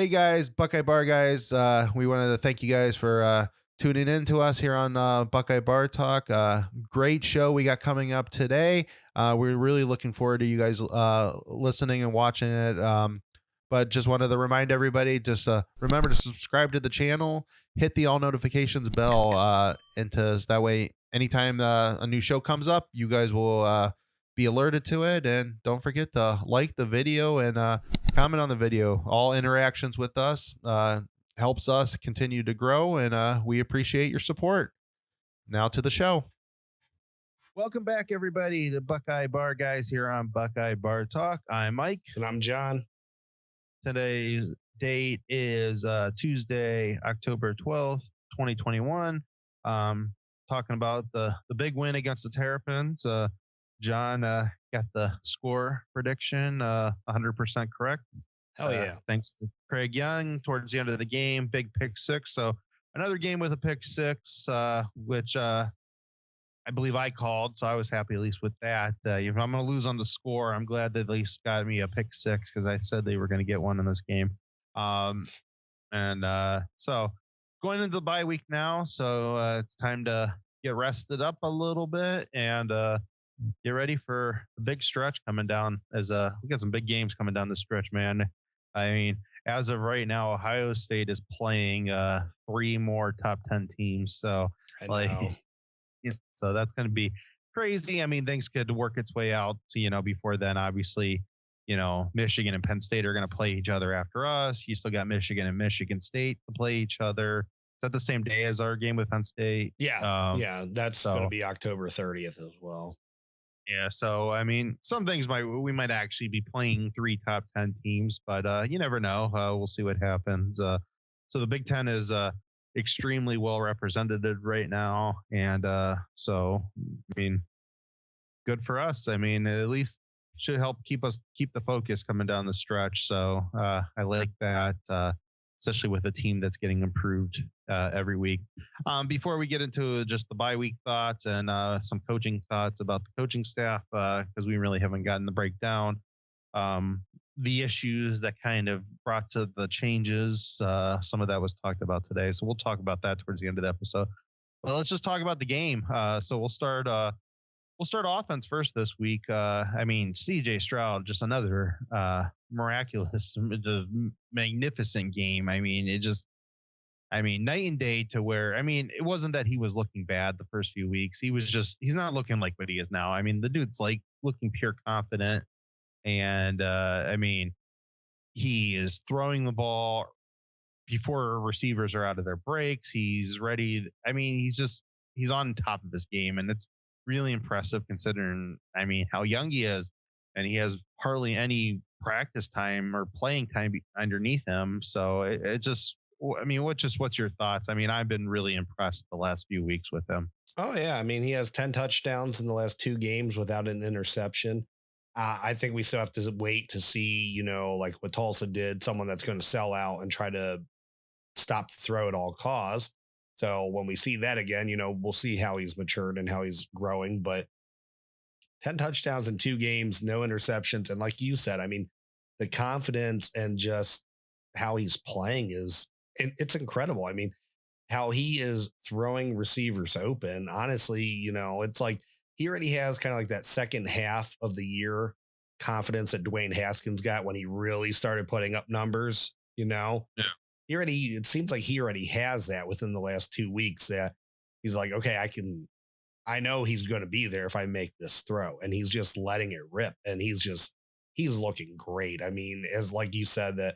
Hey guys, Buckeye Bar Guys. We wanted to thank you guys for tuning in to us here on Buckeye Bar Talk. Great show we got coming up today. We're really looking forward to you guys listening and watching it. But just wanted to remind everybody, just remember to subscribe to the channel, hit the all notifications bell, that way anytime a new show comes up, you guys will be alerted to it. And don't forget to like the video and comment on the video. All interactions with us helps us continue to grow, and we appreciate your support. Now to the show. Welcome back, everybody, to Buckeye Bar Guys here on Buckeye Bar Talk. I'm Mike. And I'm John. Today's date is Tuesday, October 12th, 2021. Talking about the big win against the Terrapins. John got the score prediction 100% correct. Hell yeah. Thanks to Craig Young towards the end of the game, big pick six. So another game with a pick six, which I believe I called. So I was happy at least with that. If I'm going to lose on the score, I'm glad they at least got me a pick six because I said they were going to get one in this game. So going into the bye week now. So it's time to get rested up a little bit and get ready for a big stretch coming down as we got some big games coming down the stretch, man. I mean, as of right now, Ohio State is playing 3 more top 10 teams. So so that's going to be crazy. I mean, things could work its way out to, before then, obviously, Michigan and Penn State are going to play each other after us. You still got Michigan and Michigan State to play each other. Is that the same day as our game with Penn State? Yeah. That's going to be October 30th as well. Yeah, so I mean, some things we might actually be playing 3 top 10 teams, but you never know. We'll see what happens. So the Big Ten is extremely well represented right now, and so I mean, good for us. I mean, at least should help keep the focus coming down the stretch. So I like that, especially with a team that's getting improved every week. Before we get into just the bye week thoughts and some coaching thoughts about the coaching staff, because we really haven't gotten the breakdown, the issues that kind of brought to the changes, some of that was talked about today. So we'll talk about that towards the end of the episode. Well, let's just talk about the game. So we'll start offense first this week. I mean, CJ Stroud, just another miraculous, magnificent game. I mean, night and day to where, it wasn't that he was looking bad the first few weeks. He's not looking like what he is now. I mean, the dude's like looking pure confident. And he is throwing the ball before receivers are out of their breaks. He's ready. He's on top of his game, and it's really impressive considering, how young he is, and he has hardly any practice time or playing time underneath him. So what's your thoughts? I've been really impressed the last few weeks with him. Oh yeah. He has 10 touchdowns in the last 2 games without an interception. I think we still have to wait to see, like what Tulsa did, someone that's going to sell out and try to stop the throw at all costs. So when we see that again, we'll see how he's matured and how he's growing. But 10 touchdowns in 2 games, no interceptions. And like you said, the confidence and just how he's playing it's incredible. How he is throwing receivers open. Honestly, it's like he already has kind of like that second half of the year confidence that Dwayne Haskins got when he really started putting up numbers, Yeah. It seems like he already has that within the last 2 weeks that he's like, okay, I know he's going to be there if I make this throw, and he's just letting it rip. And he's looking great. As like you said, that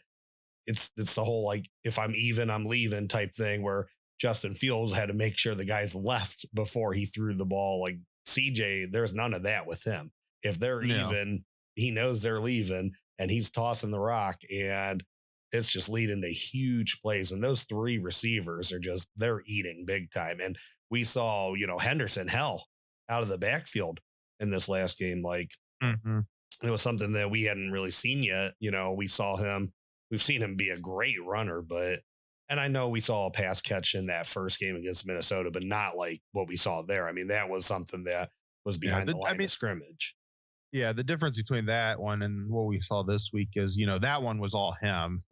it's the whole, like, if I'm even, I'm leaving type thing where Justin Fields had to make sure the guys left before he threw the ball. Like CJ, there's none of that with him. If they're even, he knows they're leaving, and he's tossing the rock, and it's just leading to huge plays. And those 3 receivers they're eating big time. And we saw, Henderson out of the backfield in this last game. Like it was something that we hadn't really seen yet. We've seen him be a great runner, and I know we saw a pass catch in that first game against Minnesota, but not like what we saw there. That was something that was behind the line of scrimmage. Yeah, the difference between that one and what we saw this week is, that one was all him.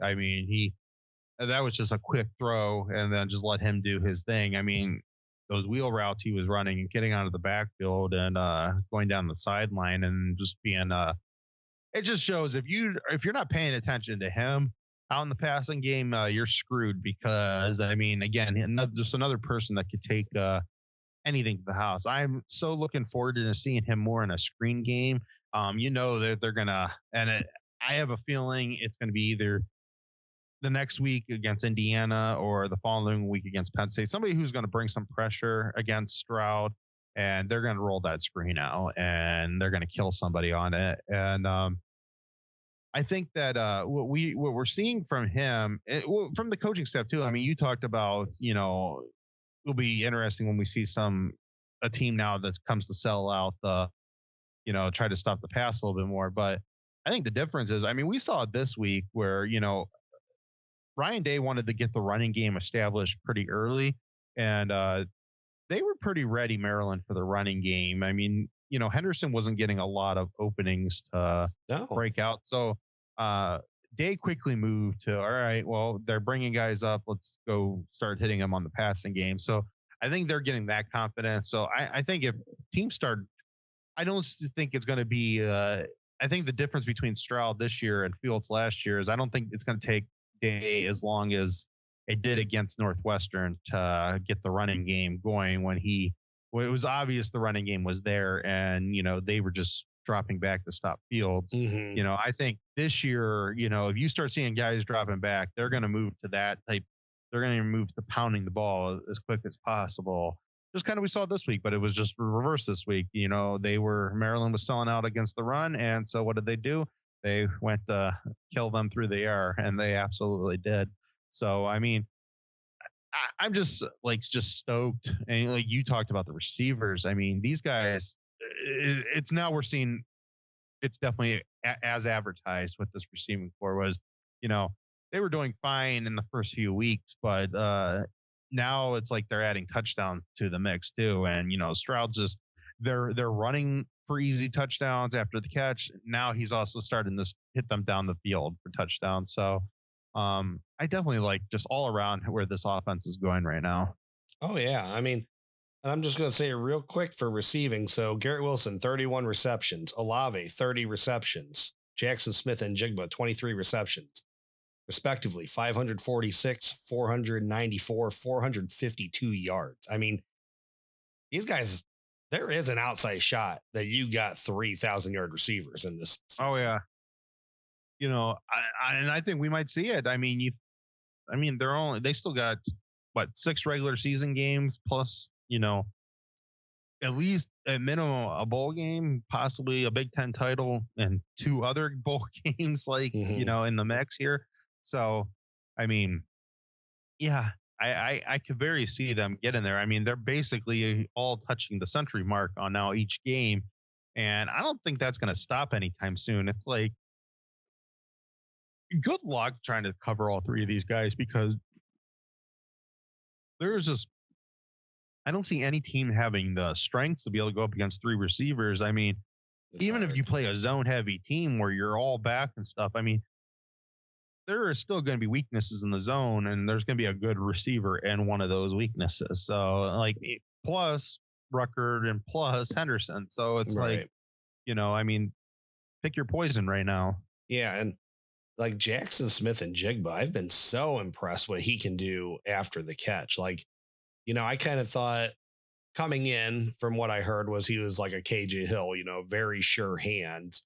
that was just a quick throw and then just let him do his thing. I mean, those wheel routes he was running and getting out of the backfield and going down the sideline and just being it just shows if you're not paying attention to him out in the passing game, you're screwed because I mean, again, just another person that could take anything to the house. I'm so looking forward to seeing him more in a screen game. That they're gonna, I have a feeling it's going to be either the next week against Indiana or the following week against Penn State. Somebody who's going to bring some pressure against Stroud, and they're going to roll that screen out and they're going to kill somebody on it. And I think that what we're seeing from him, from the coaching staff too. I mean, you talked about, it'll be interesting when we see a team now that comes to sell out the, try to stop the pass a little bit more. But I think the difference is, I mean, we saw it this week where, Ryan Day wanted to get the running game established pretty early, and they were pretty ready, Maryland, for the running game. I mean, Henderson wasn't getting a lot of openings to break out. So Day quickly moved to, all right, well, they're bringing guys up. Let's go start hitting them on the passing game. So I think they're getting that confidence. So I think if teams start, I don't think it's going to be, I think the difference between Stroud this year and Fields last year is I don't think it's going to take Day as long as it did against Northwestern to get the running game going when it was obvious the running game was there and, they were just dropping back to stop Fields. Mm-hmm. I think this year, if you start seeing guys dropping back, they're going to move to that type. They're going to move to pounding the ball as quick as possible. Just kind of we saw this week, but it was just reversed this week. Maryland was selling out against the run. And so what did they do? They went to kill them through the air, and they absolutely did. So, I mean, I'm just stoked. And like you talked about the receivers. I mean, these guys, it's now we're seeing it's definitely as advertised what this receiving corps was. They were doing fine in the first few weeks, but now it's like they're adding touchdowns to the mix too. And, Stroud's just they're running for easy touchdowns after the catch. Now he's also starting to hit them down the field for touchdowns. So I definitely like just all around where this offense is going right now. Oh, yeah. I mean, and I'm just going to say it real quick for receiving. So Garrett Wilson, 31 receptions. Olave, 30 receptions. Jackson Smith and Jigba, 23 receptions, respectively. 546, 494, 452 yards. I mean, these guys, there is an outside shot that you got 3,000-yard receivers in this season. Oh, yeah. I think we might see it. I mean, they still got 6 regular season games plus, at least at minimum a bowl game, possibly a Big Ten title and 2 other bowl games in the mix here. So, I mean, yeah, I could very see them getting there. I mean, they're basically all touching the century mark on now each game. And I don't think that's going to stop anytime soon. It's like, good luck trying to cover all 3 of these guys because I don't see any team having the strength to be able to go up against 3 receivers. I mean, even if you play a zone heavy team where you're all back and stuff, I mean, there are still going to be weaknesses in the zone and there's going to be a good receiver in one of those weaknesses. So plus Ruckert and plus Henderson. So it's right. I mean, pick your poison right now. Yeah. And like Jackson Smith and Jigba, I've been so impressed what he can do after the catch. I kind of thought coming in from what I heard was he was like a KJ Hill, very sure hands.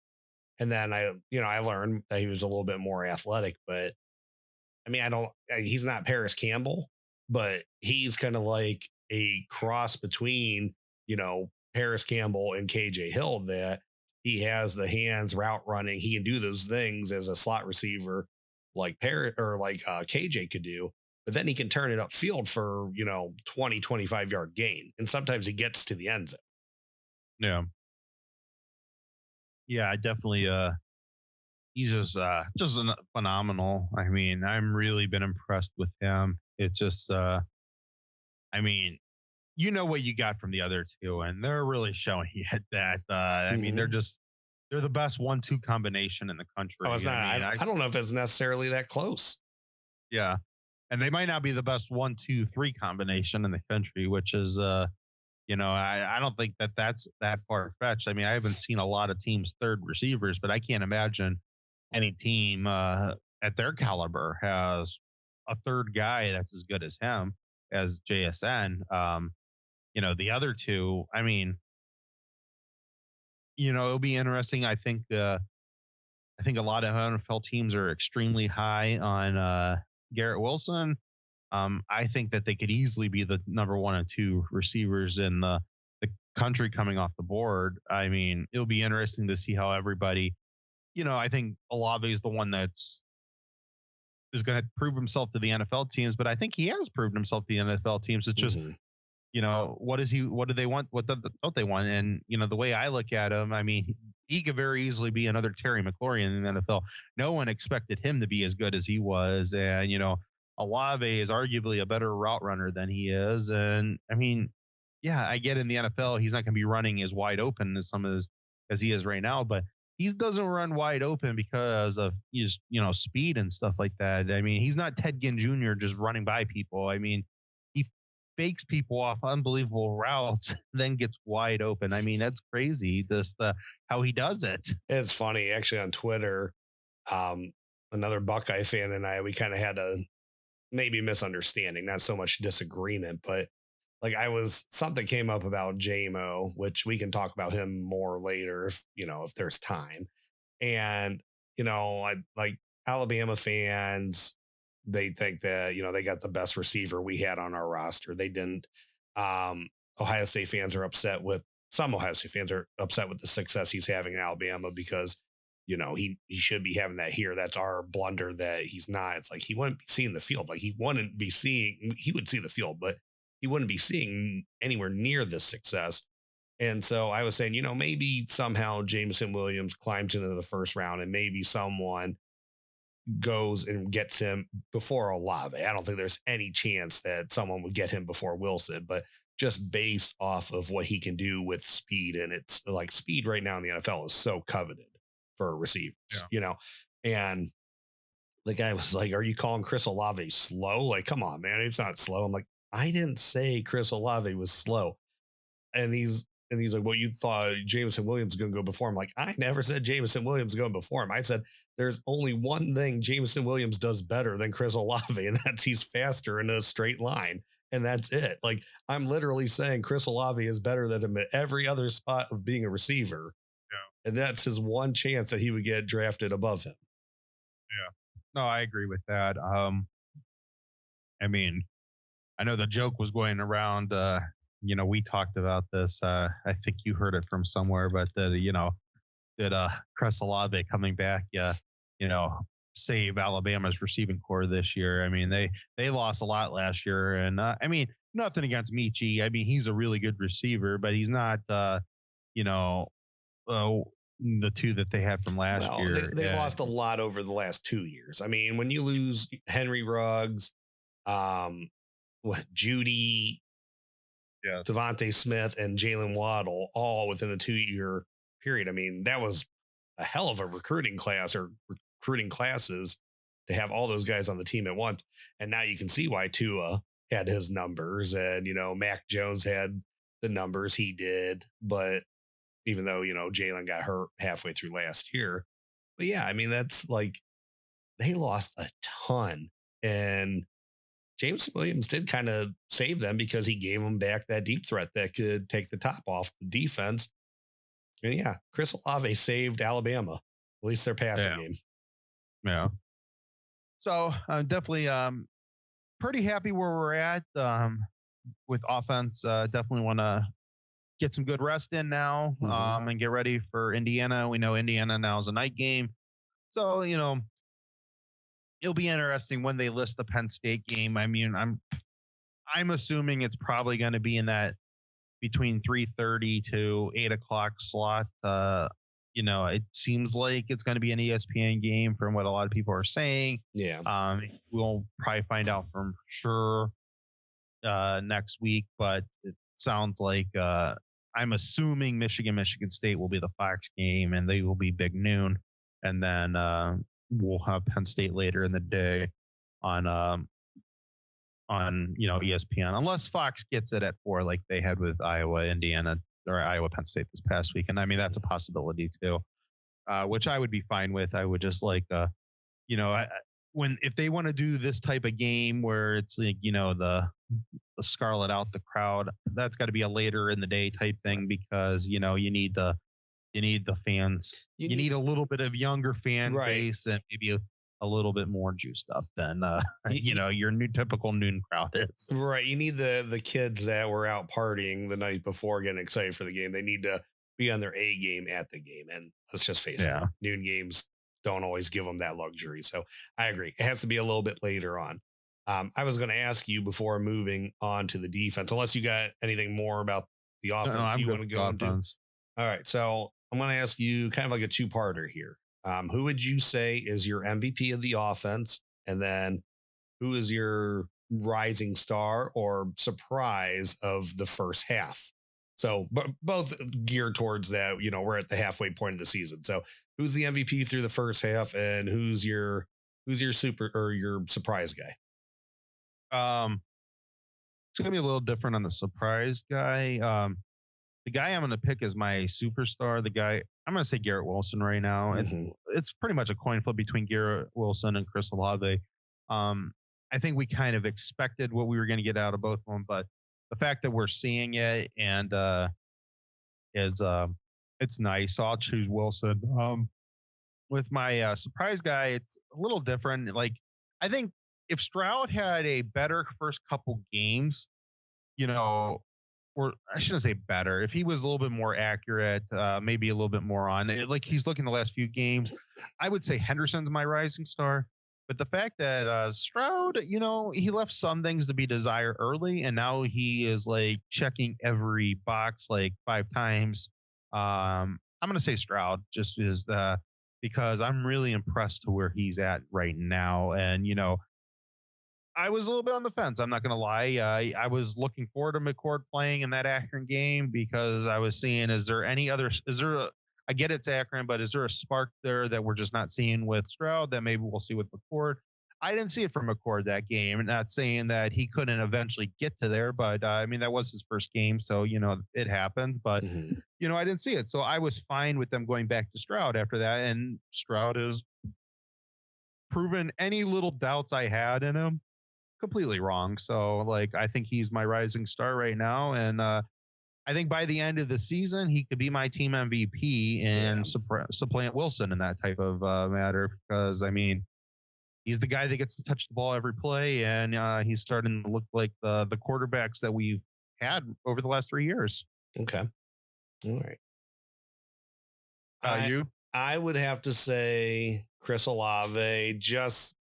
And then I learned that he was a little bit more athletic, but I mean, he's not Paris Campbell, but he's kind of like a cross between, Paris Campbell and KJ Hill, that he has the hands, route running. He can do those things as a slot receiver like KJ could do, but then he can turn it upfield for, 20, 25-yard gain. And sometimes he gets to the end zone. Yeah. Yeah, I definitely, he's just phenomenal. I mean, I'm really been impressed with him. It's just, I mean, what you got from the other 2, and they're really showing it that, I mean, they're the best 1-2 combination in the country. Oh, it's not. I don't know if it's necessarily that close. Yeah. and they might not be the best 1-2-3 combination in the country, which is, I don't think that's that far fetched. I mean, I haven't seen a lot of teams third receivers, but I can't imagine any team at their caliber has a third guy that's as good as him as JSN. The other two, I mean, it'll be interesting. I think a lot of NFL teams are extremely high on Garrett Wilson. I think that they could easily be the number 1 and 2 receivers in the country coming off the board. I mean, it'll be interesting to see how everybody, I think Olave is the one is going to prove himself to the NFL teams, but I think he has proven himself to the NFL teams. It's just, what do they want? What don't they want? And, the way I look at him, I mean, he could very easily be another Terry McLaurin in the NFL. No one expected him to be as good as he was. And, Olave is arguably a better route runner than he is. And I mean, yeah, I get in the NFL, he's not going to be running as wide open as he is right now, but he doesn't run wide open because of his, speed and stuff like that. I mean, he's not Ted Ginn Jr. just running by people. I mean, he fakes people off unbelievable routes, then gets wide open. I mean, that's crazy. How he does it. It's funny, actually, on Twitter, another Buckeye fan and we kind of had a maybe misunderstanding, not so much disagreement, but like something came up about JMO, which we can talk about him more later if there's time. And, I like Alabama fans, they think that, they got the best receiver we had on our roster. They didn't. Ohio State fans are upset with some Ohio State fans are upset with the success he's having in Alabama because, he should be having that here. That's our blunder that he's not. It's like he wouldn't be seeing the field. Like he would see the field, but he wouldn't be seeing anywhere near this success. And so I was saying, maybe somehow Jameson Williams climbs into the first round and maybe someone goes and gets him before Olave. I don't think there's any chance that someone would get him before Wilson, but just based off of what he can do with speed. And it's like speed right now in the NFL is so coveted for receivers, and the guy was like, are you calling Chris Olave slow? Like, come on, man. He's not slow. I'm like, I didn't say Chris Olave was slow. And he's like, well, you thought Jameson Williams was going to go before him. Like, I never said Jameson Williams going before him. I said there's only one thing Jameson Williams does better than Chris Olave, and that's he's faster in a straight line. And that's it. Like, I'm literally saying Chris Olave is better than him at every other spot of being a receiver. Yeah. And that's his one chance that he would get drafted above him. Yeah. No, I agree with that. I mean, I know the joke was going around, we talked about this. I think you heard it from somewhere, but that Chris Olave coming back, save Alabama's receiving core this year. I mean, they lost a lot last year, and I mean, nothing against Michi. I mean, he's a really good receiver, but he's not, the two that they had from last year. They lost a lot over the last 2 years. I mean, when you lose Henry Ruggs, Judy, Devontae Smith, and Jalen Waddle all within a 2-year period. I mean, that was a hell of a recruiting class or recruiting classes to have all those guys on the team at once. And now you can see why Tua had his numbers and, Mac Jones had the numbers he did. But even though, Jalen got hurt halfway through last year. But yeah, I mean, that's like they lost a ton. And James Williams did kind of save them because he gave them back that deep threat that could take the top off the defense. And yeah, Chris Olave saved Alabama, at least their passing game. Yeah. So I'm definitely pretty happy where we're at with offense. Definitely want to get some good rest in now and get ready for Indiana. We know Indiana now is a night game. So, it'll be interesting when they list the Penn State game. I mean, I'm assuming it's probably going to be in that between 3:30 to 8 o'clock slot. It seems like it's going to be an ESPN game from what a lot of people are saying. Yeah. We'll probably find out for sure next week, but it sounds like I'm assuming Michigan State will be the Fox game, and they will be big noon, and then we'll have Penn State later in the day on on ESPN, unless Fox gets it at 4 like they had with Iowa, Indiana, or Iowa, Penn State this past week. And I mean, that's a possibility too, which I would be fine with. I would just like, if they want to do this type of game where it's like, the scarlet out the crowd, that's got to be a later in the day type thing, because, you need the fans. You need a little bit of younger fan base, and maybe a little bit more juiced up than your typical noon crowd is. Right. You need the kids that were out partying the night before getting excited for the game. They need to be on their A game at the game. And let's just face it, noon games don't always give them that luxury. So I agree. It has to be a little bit later on. I was going to ask you before moving on to the defense, unless you got anything more about the offense you want to go into. All right. So I'm going to ask you kind of like a two-parter here. Who would you say is your MVP of the offense? And then who is your rising star or surprise of the first half? So both geared towards that, we're at the halfway point of the season. So who's the MVP through the first half, and who's your super or your surprise guy? It's going to be a little different on the surprise guy. The guy I'm going to pick as my superstar, I'm going to say Garrett Wilson right now. It's pretty much a coin flip between Garrett Wilson and Chris Olave. I think we kind of expected what we were going to get out of both of them, but the fact that we're seeing it and it's nice. So I'll choose Wilson. With my surprise guy, it's a little different. Like, I think if Stroud had a better first couple games, or I shouldn't say better, if he was a little bit more accurate, maybe a little bit more on it, like he's looking the last few games, I would say Henderson's my rising star. But the fact that Stroud, he left some things to be desired early, and now he is like checking every box like 5 times. I'm going to say Stroud just is because I'm really impressed to where he's at right now. And, I was a little bit on the fence. I'm not going to lie. I was looking forward to McCord playing in that Akron game because I was seeing, I get it's Akron, but is there a spark there that we're just not seeing with Stroud that maybe we'll see with McCord? I didn't see it from McCord that game. Not saying that he couldn't eventually get to there, but I mean, that was his first game. So, it happens, but I didn't see it. So I was fine with them going back to Stroud after that. And Stroud has proven any little doubts I had in him completely wrong. So I think he's my rising star right now. And I think by the end of the season, he could be my team MVP and supplant Wilson in that type of matter, because I mean, he's the guy that gets to touch the ball every play, and he's starting to look like the quarterbacks that we've had over the last 3 years. Okay. All right. I would have to say Chris Olave, just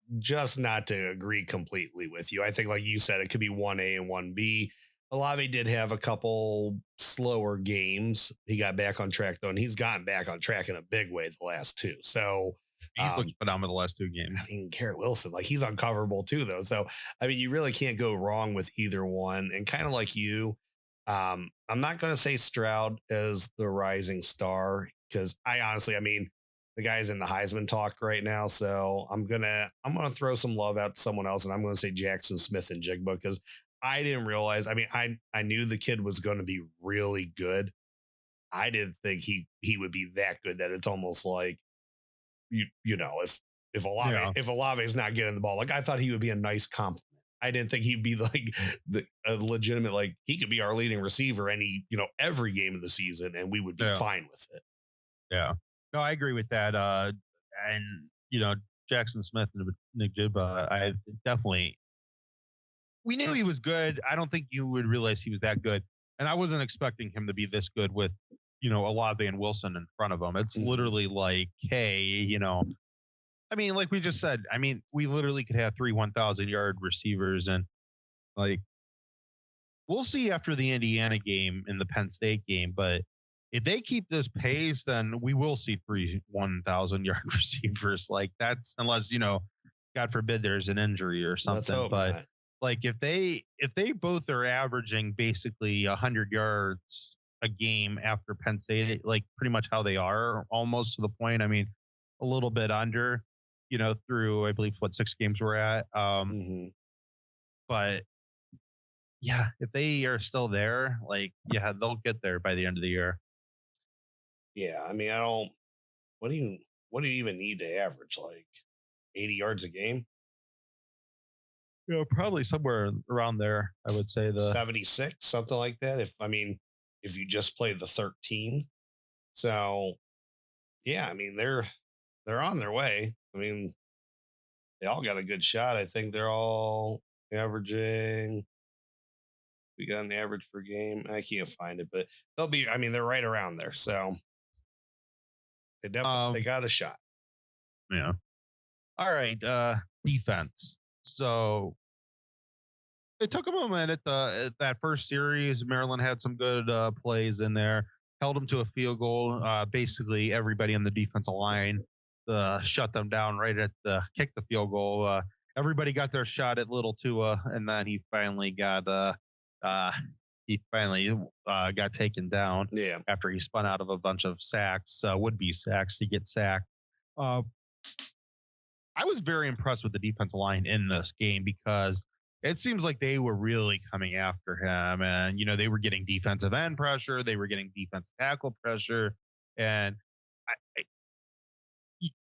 not to agree completely with you. I think, like you said, it could be 1A and 1B. Olave did have a couple slower games. He got back on track, though, and he's gotten back on track in a big way the last 2. So he's looked phenomenal the last 2 games. I mean, Garrett Wilson, he's uncoverable too, though. So, I mean, you really can't go wrong with either one. And kind of like you, I'm not going to say Stroud is the rising star, because the guy's in the Heisman talk right now. So I'm going to throw some love out to someone else. And I'm going to say Jackson Smith and Jigba, because I didn't realize, I knew the kid was going to be really good. I didn't think he would be that good that it's almost like, if Olave is not getting the ball, I thought he would be a nice compliment. I didn't think he'd be a legitimate, he could be our leading receiver every game of the season, and we would be fine with it. Yeah. No, I agree with that. And Jackson Smith and Nick Jibba, we knew he was good. I don't think you would realize he was that good. And I wasn't expecting him to be this good with, Olave and Wilson in front of him. It's literally like, hey, like we just said, we literally could have 3 1,000-yard receivers. And we'll see after the Indiana game and the Penn State game. But if they keep this pace, then we will see 3 1,000-yard receivers. That's unless, God forbid, there's an injury or something. But if they both are averaging basically 100 yards a game after Penn State, pretty much how they are, almost to the point. A little bit under, through I believe 6 games we're at. But yeah, if they are still there, like, yeah, they'll get there by the end of the year. Yeah, I mean, I don't. What do you what do you even need to average, like 80 yards a game? Probably somewhere around there. I would say 76, something like that. If you just play the 13. So yeah, I mean they're on their way. I mean, they all got a good shot. I think they're all averaging. We got an average per game. I can't find it, but they'll be. I mean, they're right around there. So they um, got a shot. yeah. All right, defense. So it took them a minute. That first series, Maryland had some good plays in there, held them to a field goal. Basically, everybody on the defensive line shut them down right at the kick the field goal. Everybody got their shot at Little Tua, and then uh, he finally got taken down Yeah. after he spun out of a bunch of sacks, would be sacks to get sacked. Uh, I was very impressed with the defensive line in this game because it seems like they were really coming after him, and they were getting defensive end pressure, they were getting defense tackle pressure, and I,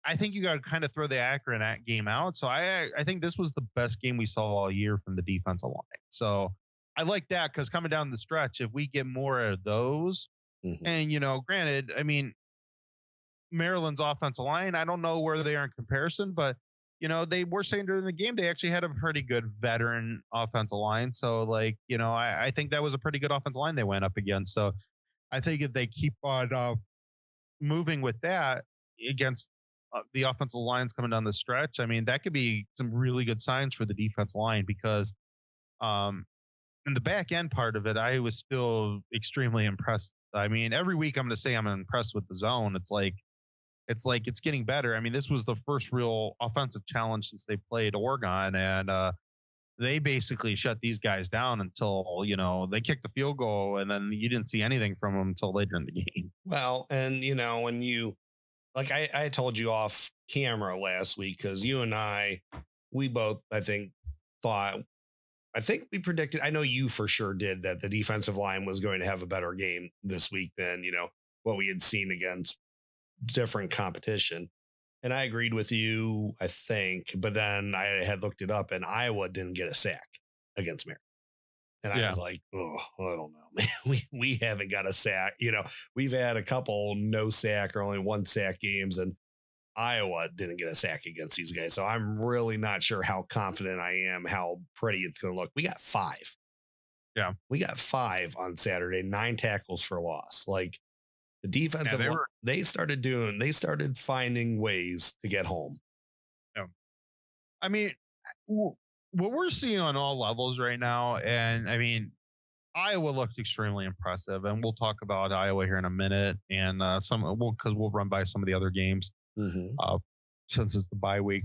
I think you got to kind of throw the Akron game out. So I think this was the best game we saw all year from the defensive line. So I like that because coming down the stretch, if we get more of those, Mhm. and granted, I mean Maryland's offensive line, I don't know where they are in comparison, but they were saying during the game they actually had a pretty good veteran offensive line. So like, I think that was a pretty good offensive line they went up against. So I think if they keep on moving with that against the offensive lines coming down the stretch, I mean, that could be some really good signs for the defense line because um, in the back end part of it, I was still extremely impressed. I mean, every week I'm going to say I'm impressed with the zone. It's getting better. I mean, this was the first real offensive challenge since they played Oregon, and they basically shut these guys down until they kicked the field goal, and then you didn't see anything from them until later in the game. Well, and when you like I told you off camera last week because you and we both I think thought I think we predicted. I know you for sure did that the defensive line was going to have a better game this week than what we had seen against different competition. And I agreed with you, I think. But then I had looked it up, and Iowa didn't get a sack against Maryland. And I Yeah, was like, oh, I don't know, man. We haven't got a sack. We've had a couple no sack or only one sack games, and Iowa didn't get a sack against these guys. So I'm really not sure how confident I am, how pretty it's going to look. We got five. yeah, We got five on Saturday, 9 tackles for loss. Like the yeah. defensive, they started finding ways to get home. Yeah. I mean, what we're seeing on all levels right now, and I mean, Iowa looked extremely impressive, and we'll talk about Iowa here in a minute, and because we'll run by some of the other games Mm-hmm. since it's the bye week.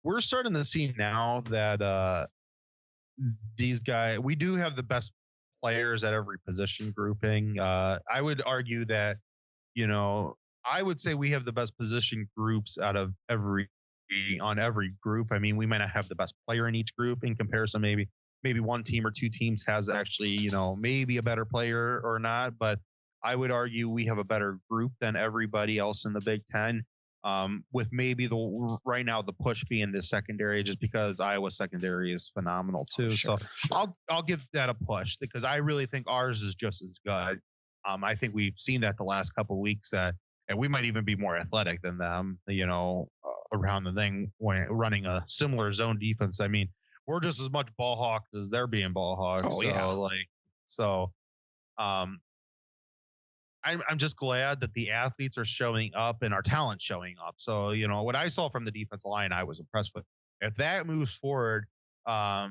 We're starting to see now that these guys, we do have the best players at every position grouping. I would argue that, I would say we have the best position groups out of on every group. I mean, we might not have the best player in each group in comparison. Maybe one team or two teams has actually, maybe a better player or not, but I would argue we have a better group than everybody else in the Big Ten. With maybe right now the push being the secondary, just because Iowa secondary is phenomenal too. Sure, So sure. I'll give that a push because I really think ours is just as good. I think we've seen that the last couple of weeks that, and we might even be more athletic than them. Around the thing when running a similar zone defense. I mean, we're just as much ball hawks as they're being ball hogs. Oh yeah. So um, I'm just glad that the athletes are showing up and our talent showing up. So, what I saw from the defensive line, I was impressed with. If that moves forward, I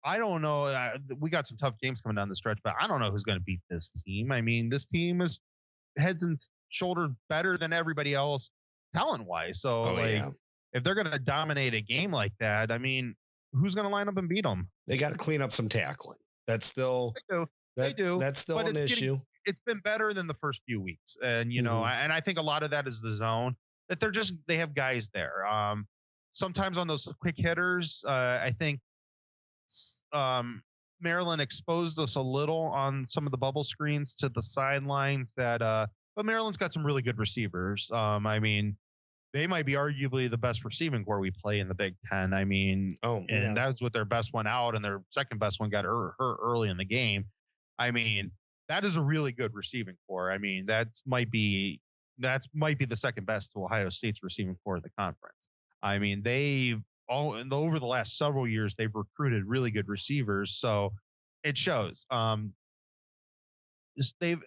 don't know. We got some tough games coming down the stretch, but I don't know who's going to beat this team. I mean, this team is heads and shoulders better than everybody else talent wise. So, Oh like, yeah. if they're going to dominate a game like that, I mean, who's going to line up and beat them? They got to clean up some tackling. That's still They do. They do. that's still But an issue. it's been better than the first few weeks. And, Mhm. and I think a lot of that is the zone that they have guys there. Sometimes on those quick hitters, I think Maryland exposed us a little on some of the bubble screens to the sidelines but Maryland's got some really good receivers. I mean, they might be arguably the best receiving core we play in the Big Ten. I mean, that's with their best one out, and their second best one got hurt early in the game. I mean, that is a really good receiving core. I mean, that might be the second best to Ohio State's receiving core of the conference. I mean, over the last several years, they've recruited really good receivers, so it shows. They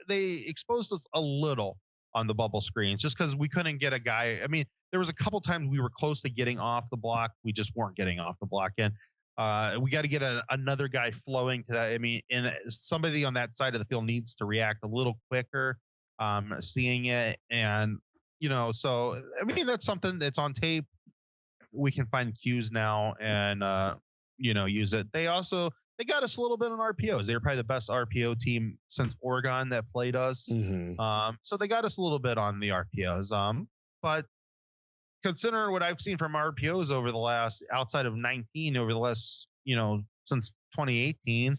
exposed us a little on the bubble screens just because we couldn't get a guy. I mean, there was a couple times we were close to getting off the block. We just weren't getting off the block. And we got to get another guy flowing to that. I mean, and somebody on that side of the field needs to react a little quicker, seeing it. And, so, I mean, that's something that's on tape. We can find cues now and, use it. They got us a little bit on RPOs. They were probably the best RPO team since Oregon that played us. Mm-hmm. So they got us a little bit on the RPOs. But considering what I've seen from RPOs outside of 19, over the last, since 2018,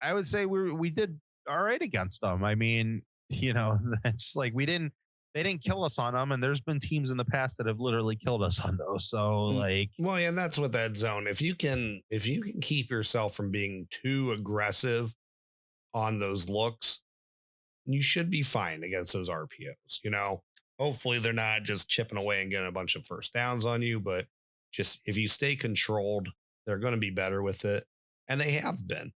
I would say we did all right against them. I mean, it's like they didn't kill us on them, and there's been teams in the past that have literally killed us on those. So and that's what that zone. If you can keep yourself from being too aggressive on those looks, you should be fine against those RPOs. Hopefully they're not just chipping away and getting a bunch of first downs on you, but just if you stay controlled, they're going to be better with it, and they have been.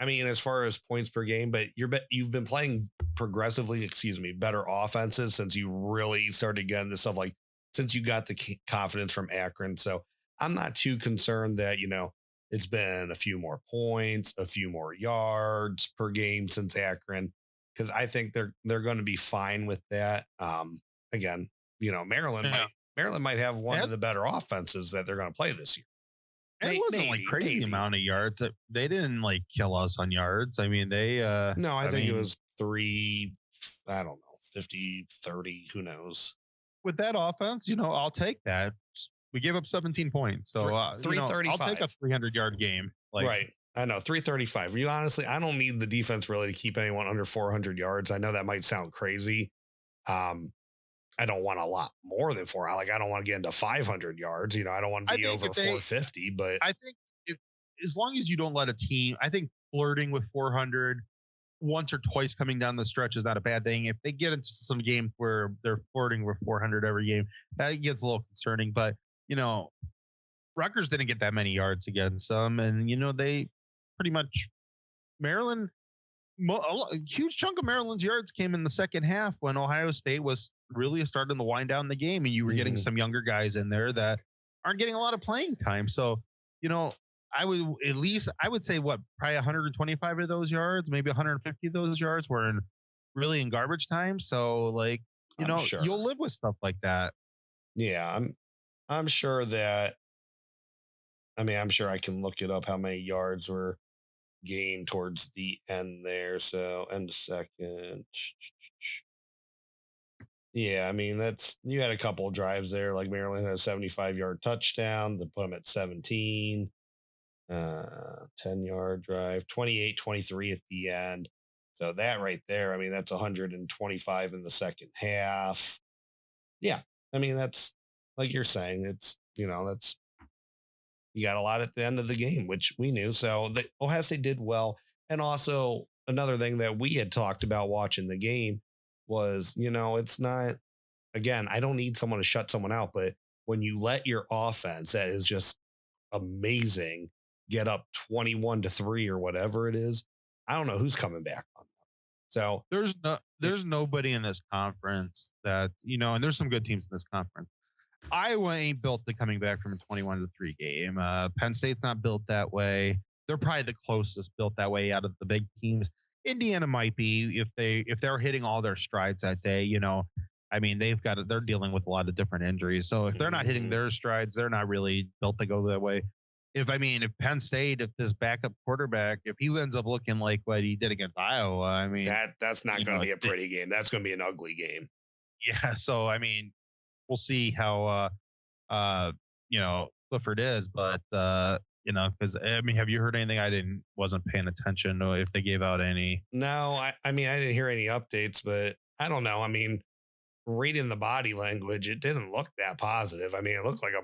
I mean, as far as points per game, but you've been playing progressively, better offenses since you really started getting this stuff, like since you got the confidence from Akron. So I'm not too concerned that, it's been a few more points, a few more yards per game since Akron, because I think they're going to be fine with that. Again, Maryland might have one of the better offenses that they're going to play this year. It wasn't like crazy amount of yards. They didn't kill us on yards. I mean, I think it was 3, I don't know, 50, 30, who knows. With that offense, I'll take that. We gave up 17 points. So 335. I'll take a 300-yard game. Right. I know, 335. I don't need the defense really to keep anyone under 400 yards. I know that might sound crazy. I don't want a lot more than 4. I don't want to get into 500 yards. I don't want to be over 450. But I think as long as you don't let a team, I think flirting with 400 once or twice coming down the stretch is not a bad thing. If they get into some games where they're flirting with 400 every game, that gets a little concerning. But Rutgers didn't get that many yards against them, and they pretty much Maryland. A huge chunk of Maryland's yards came in the second half when Ohio State was really starting to wind down the game, and you were getting some younger guys in there that aren't getting a lot of playing time. So, I would say probably 125 of those yards, maybe 150 of those yards were really in garbage time. So sure. You'll live with stuff like that. Yeah, I'm sure that. I mean, I'm sure I can look it up how many yards were gained towards the end there. So end of second. Yeah, I mean, you had a couple of drives there. Like Maryland had a 75-yard touchdown that put them at 17. 10-yard drive, 28-23 at the end. So that right there, I mean, that's 125 in the second half. Yeah, I mean, that's like you're saying, it's, that's, you got a lot at the end of the game, which we knew. So Ohio State did well. And also another thing that we had talked about watching the game was, it's not, again, I don't need someone to shut someone out, but when you let your offense that is just amazing get up 21-3 or whatever it is, I don't know who's coming back on that. So there's nobody in this conference that, and there's some good teams in this conference. Iowa ain't built to coming back from a 21-3 game. Penn State's not built that way. They're probably the closest built that way out of the big teams. Indiana might be if they're hitting all their strides that day. I mean, they're dealing with a lot of different injuries. So if they're not hitting their strides, they're not really built to go that way. If Penn State, if this backup quarterback, if he ends up looking like what he did against Iowa, I mean, that's not going to be a pretty game. That's going to be an ugly game. Yeah. So, I mean, we'll see how, Clifford is, but, because I mean, have you heard anything? Wasn't paying attention or if they gave out any. No, I mean, I didn't hear any updates, but I don't know. I mean, reading the body language, it didn't look that positive. I mean, it looked like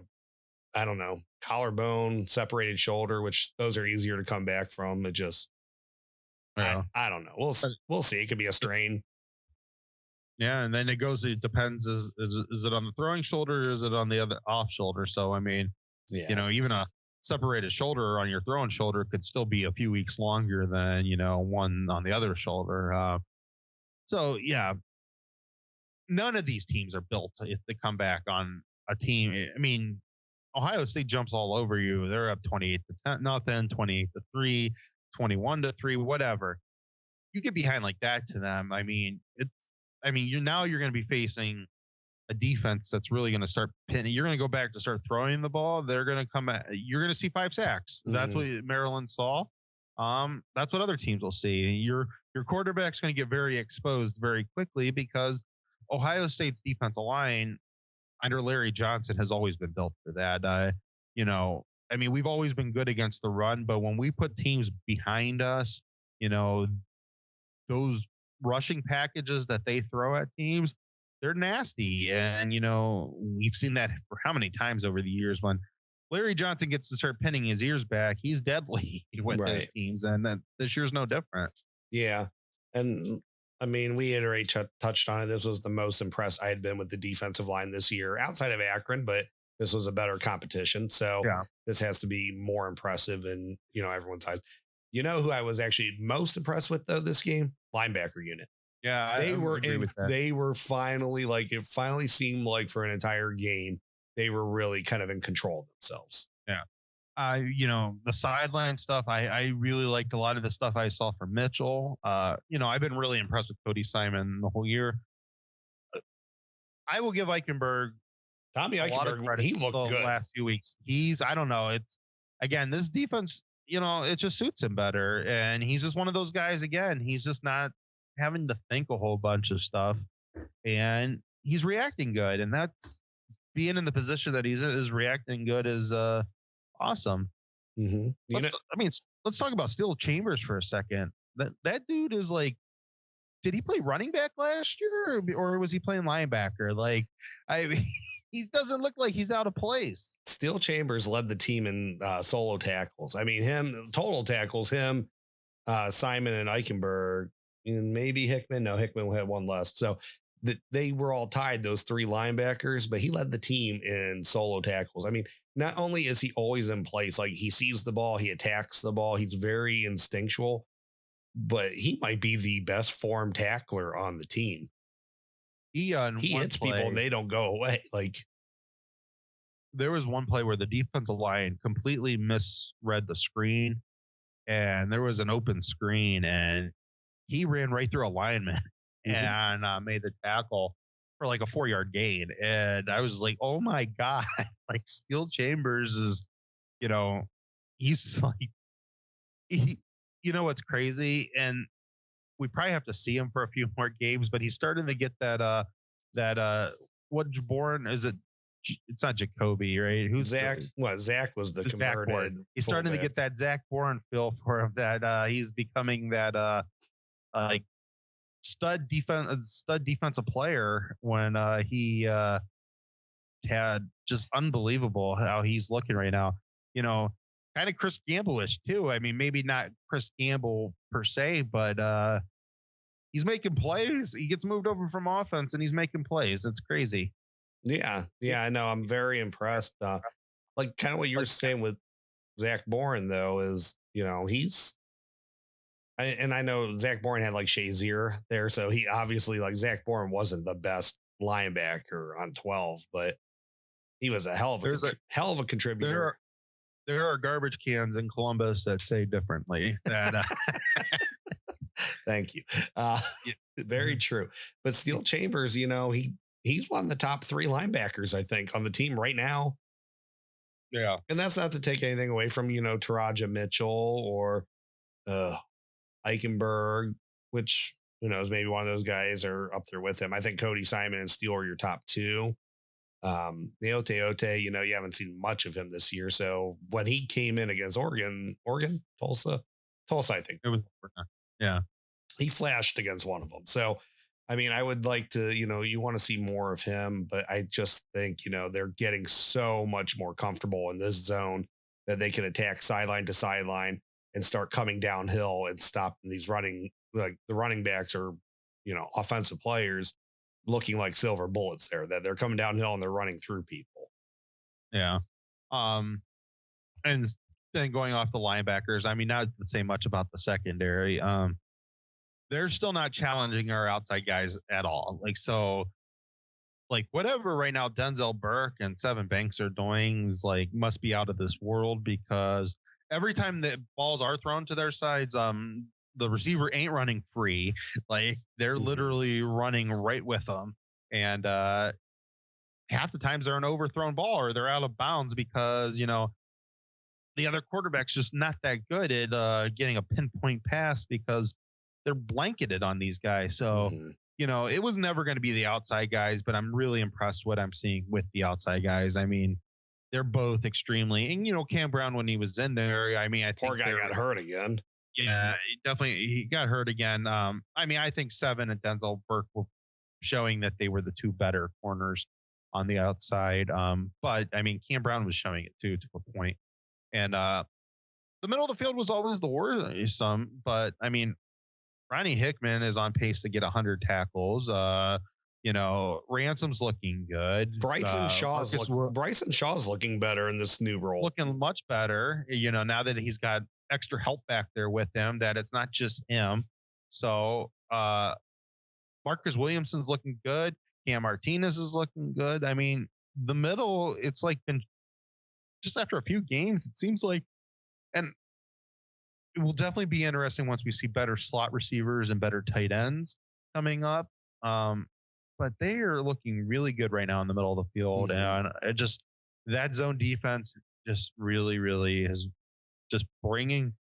I don't know, collarbone, separated shoulder, which those are easier to come back from. It just, Yeah. I don't know. We'll see. It could be a strain. Yeah, and then it depends. Is it on the throwing shoulder or is it on the other off shoulder? So I mean, even a separated shoulder on your throwing shoulder could still be a few weeks longer than one on the other shoulder. So yeah, none of these teams are built if they come back on a team. I mean, Ohio State jumps all over you. They're up 28-10, nothing, 28-3, 21-3, whatever. You get behind like that to them. I mean, you're going to be facing a defense that's really going to start pinning. You're going to go back to start throwing the ball. They're going to come at, you're going to see 5 sacks. That's what Maryland saw. That's what other teams will see. Your quarterback's going to get very exposed very quickly because Ohio State's defensive line under Larry Johnson has always been built for that. I mean, we've always been good against the run, but when we put teams behind us, those rushing packages that they throw at teams, they're nasty. And, we've seen that for how many times over the years. When Larry Johnson gets to start pinning his ears back, he's deadly with his teams. And then this year's no different. Yeah. And I mean, we touched on it. This was the most impressed I had been with the defensive line this year outside of Akron, but this was a better competition. So this has to be more impressive in, everyone's eyes. You know who I was actually most impressed with though this game? Linebacker unit. Yeah, they were finally it finally seemed like for an entire game, they were really kind of in control of themselves. Yeah. The sideline stuff, I really liked a lot of the stuff I saw from Mitchell. I've been really impressed with Cody Simon the whole year. I will give Tommy Eichenberg, he looked good the last few weeks. I don't know. It's again, this defense, it just suits him better. And he's just one of those guys again. He's just not having to think a whole bunch of stuff and he's reacting good. And that's being in the position that he's in is reacting good is awesome. Mm-hmm. Let's talk about Steel Chambers for a second. That dude is did he play running back last year or was he playing linebacker? He doesn't look like he's out of place. Steel Chambers led the team in solo tackles. I mean, total tackles, Simon and Eichenberg, and maybe Hickman. No, Hickman had one less. So they were all tied, those 3 linebackers, but he led the team in solo tackles. I mean, not only is he always in place, he sees the ball, he attacks the ball, he's very instinctual, but he might be the best formed tackler on the team. He hits people and they don't go away. There was one play where the defensive line completely misread the screen and there was an open screen and he ran right through a lineman and made the tackle for a 4-yard gain. And I was like, oh my God, Steel Chambers is, he's what's crazy. And we probably have to see him for a few more games, but he's starting to get that what Bourne is it? It's not Jacoby, right? Who's Zach? Zach was the converted. He's starting to get that Zach Bourne feel for him that he's becoming that stud defensive player when he had just unbelievable how he's looking right now. Kind of Chris Gamble-ish too. I mean, maybe not Chris Gamble per se, but he's making plays. He gets moved over from offense and he's making plays. It's crazy. Yeah, I know. I'm very impressed. Kind of what you were saying with Zach Bourne, though, is I know Zach Bourne had Shazier there, so he obviously Zach Bourne wasn't the best linebacker on 12, but he was a hell of a contributor. There are garbage cans in Columbus that say differently. Thank you. Very true. But Steel Chambers, he's one of the top 3 linebackers, I think, on the team right now. Yeah. And that's not to take anything away from, Taraja Mitchell or Eichenberg, which, who knows, maybe one of those guys are up there with him. I think Cody Simon and Steele are your top 2. Ote, you haven't seen much of him this year. So when he came in against Tulsa, I think It was, yeah. he flashed against one of them. So, I mean, I would like to, you want to see more of him, but I just think, they're getting so much more comfortable in this zone that they can attack sideline to sideline and start coming downhill and stopping these like the running backs or, offensive players looking like silver bullets there, that they're coming downhill and they're running through people. Yeah. And then going off the linebackers, I mean, not to say much about the secondary. They're still not challenging our outside guys at all. Like whatever right now Denzel Burke and Seven Banks are doing is must be out of this world, because every time the balls are thrown to their sides, the receiver ain't running free. Like they're literally running right with them. And half the times they're an overthrown ball or they're out of bounds because, the other quarterback's just not that good at getting a pinpoint pass because they're blanketed on these guys. So, it was never going to be the outside guys, but I'm really impressed what I'm seeing with the outside guys. I mean, they're both extremely, and Cam Brown, when he was in there, I mean, poor guy got hurt again. Yeah, he got hurt again. I mean, I think Seven and Denzel Burke were showing that they were the two better corners on the outside. But I mean, Cam Brown was showing it too, to a point. And the middle of the field was always the worrisome. But I mean, Ronnie Hickman is on pace to get 100 tackles. Ransom's looking good. Bryson Shaw's looking better in this new role. Looking much better, now that he's got extra help back there with him, that it's not just him. So Marcus Williamson's looking good. Cam Martinez is looking good. I mean, the middle, it's been just after a few games, it seems like, and it will definitely be interesting once we see better slot receivers and better tight ends coming up. But they are looking really good right now in the middle of the field. And it just, that zone defense just really, really is just bringing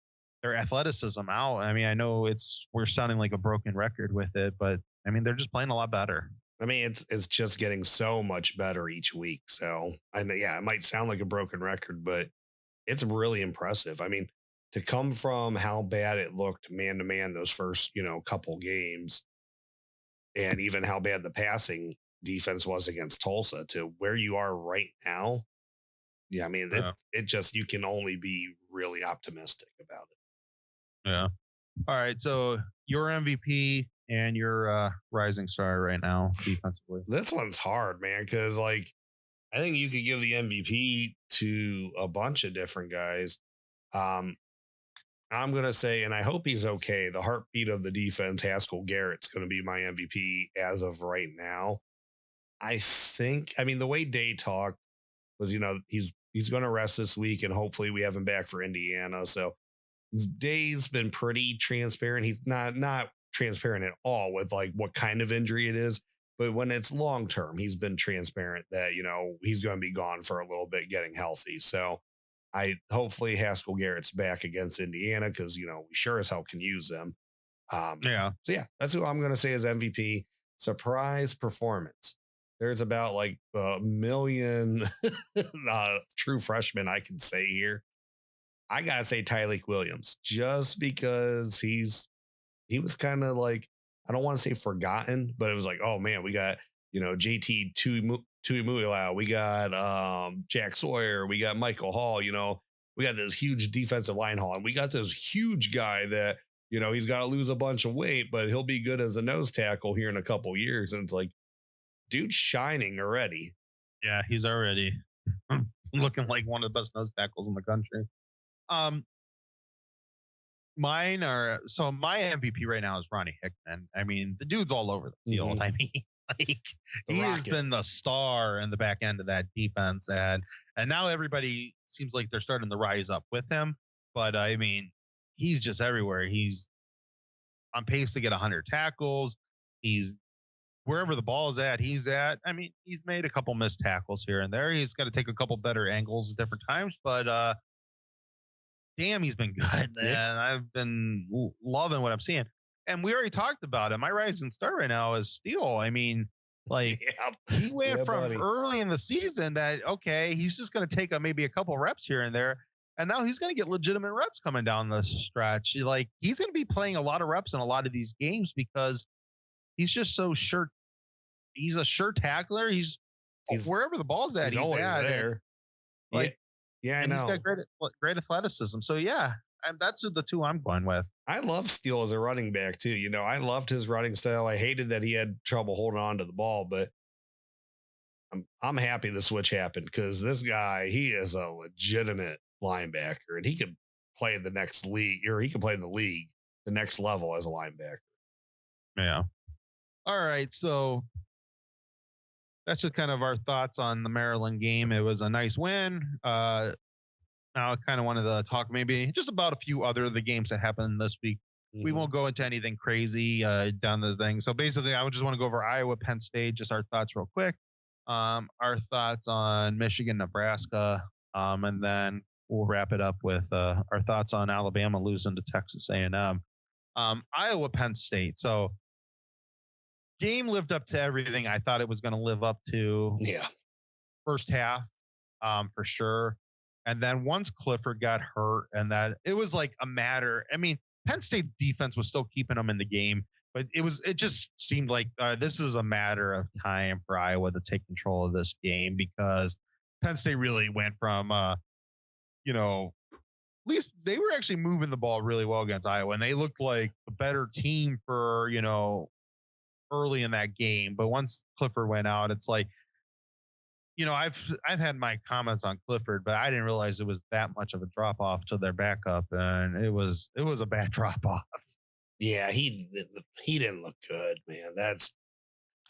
their athleticism out. I mean, I know we're sounding like a broken record with it, but I mean, they're just playing a lot better. I mean, it's just getting so much better each week. So it might sound like a broken record, but it's really impressive. I mean, to come from how bad it looked man to man those first, couple games, and even how bad the passing defense was against Tulsa, to where you are right now. Yeah, I mean, it just, you can only be really optimistic about it. Yeah. All right. So your MVP and your rising star right now defensively. This one's hard, man, because I think you could give the MVP to a bunch of different guys. I'm going to say, and I hope he's okay, the heartbeat of the defense, Haskell Garrett's going to be my MVP as of right now. I mean, the way Day talked was, he's going to rest this week, and hopefully we have him back for Indiana. So Day's been pretty transparent. He's not transparent at all with what kind of injury it is, but when it's long term, he's been transparent that, he's going to be gone for a little bit getting healthy. So hopefully Haskell Garrett's back against Indiana, because we sure as hell can use them. So that's who I'm going to say is MVP. Surprise performance. There's about a million true freshmen I can say here. I gotta say Tyleik Williams, just because he was kind of I don't want to say forgotten, but it was oh man, we got JT Tuimoloau, we got Jack Sawyer, we got Michael Hall, we got this huge defensive line haul, and we got this huge guy that he's got to lose a bunch of weight, but he'll be good as a nose tackle here in a couple years. And it's dude's shining already. Yeah, he's already looking like one of the best nose tackles in the country. My MVP right now is Ronnie Hickman. I mean, the dude's all over the field. I mean, he has been the star in the back end of that defense, and now everybody seems like they're starting to rise up with him. But I mean, he's just everywhere. He's on pace to get 100 tackles. He's wherever the ball is at, he's at. I mean, he's made a couple missed tackles here and there. He's got to take a couple better angles at different times, but damn, he's been good. Yeah. And I've been loving what I'm seeing. And we already talked about it. My rising star right now is Steele. I mean, Like he went from early in the season that, okay, he's just going to take maybe a couple reps here and there. And now he's going to get legitimate reps coming down the stretch. Like he's going to be playing a lot of reps in a lot of these games because he's just so sure. He's a sure tackler. He's wherever the ball's at, he's always at there. Like, yeah, I know. He's got great athleticism. So yeah, that's the two I'm going with. I love Steele as a running back too. You know, I loved his running style. I hated that he had trouble holding on to the ball, but I'm happy the switch happened because this guy, he is a legitimate linebacker and he could play in the next league, or he could play in the league, the next level as a linebacker. Yeah. All right. So that's just kind of our thoughts on the Maryland game. It was a nice win. Now I kind of wanted to talk maybe just about a few other of the games that happened this week. We won't go into anything crazy down the thing. So basically, I would just want to go over Iowa, Penn State, just our thoughts real quick. Our thoughts on Michigan, Nebraska, and then we'll wrap it up with our thoughts on Alabama losing to Texas A&M. Iowa, Penn State. So game lived up to everything I thought it was going to live up to. Yeah. First half, for sure. And then once Clifford got hurt and that it was like a matter. I mean, Penn State's defense was still keeping them in the game, but it just seemed like this is a matter of time for Iowa to take control of this game because Penn State really went from, at least they were actually moving the ball really well against Iowa and they looked like a better team for, early in that game. But once Clifford went out, it's like, I've had my comments on Clifford, but I didn't realize it was that much of a drop off to their backup, and it was a bad drop off. Yeah, he didn't look good, man.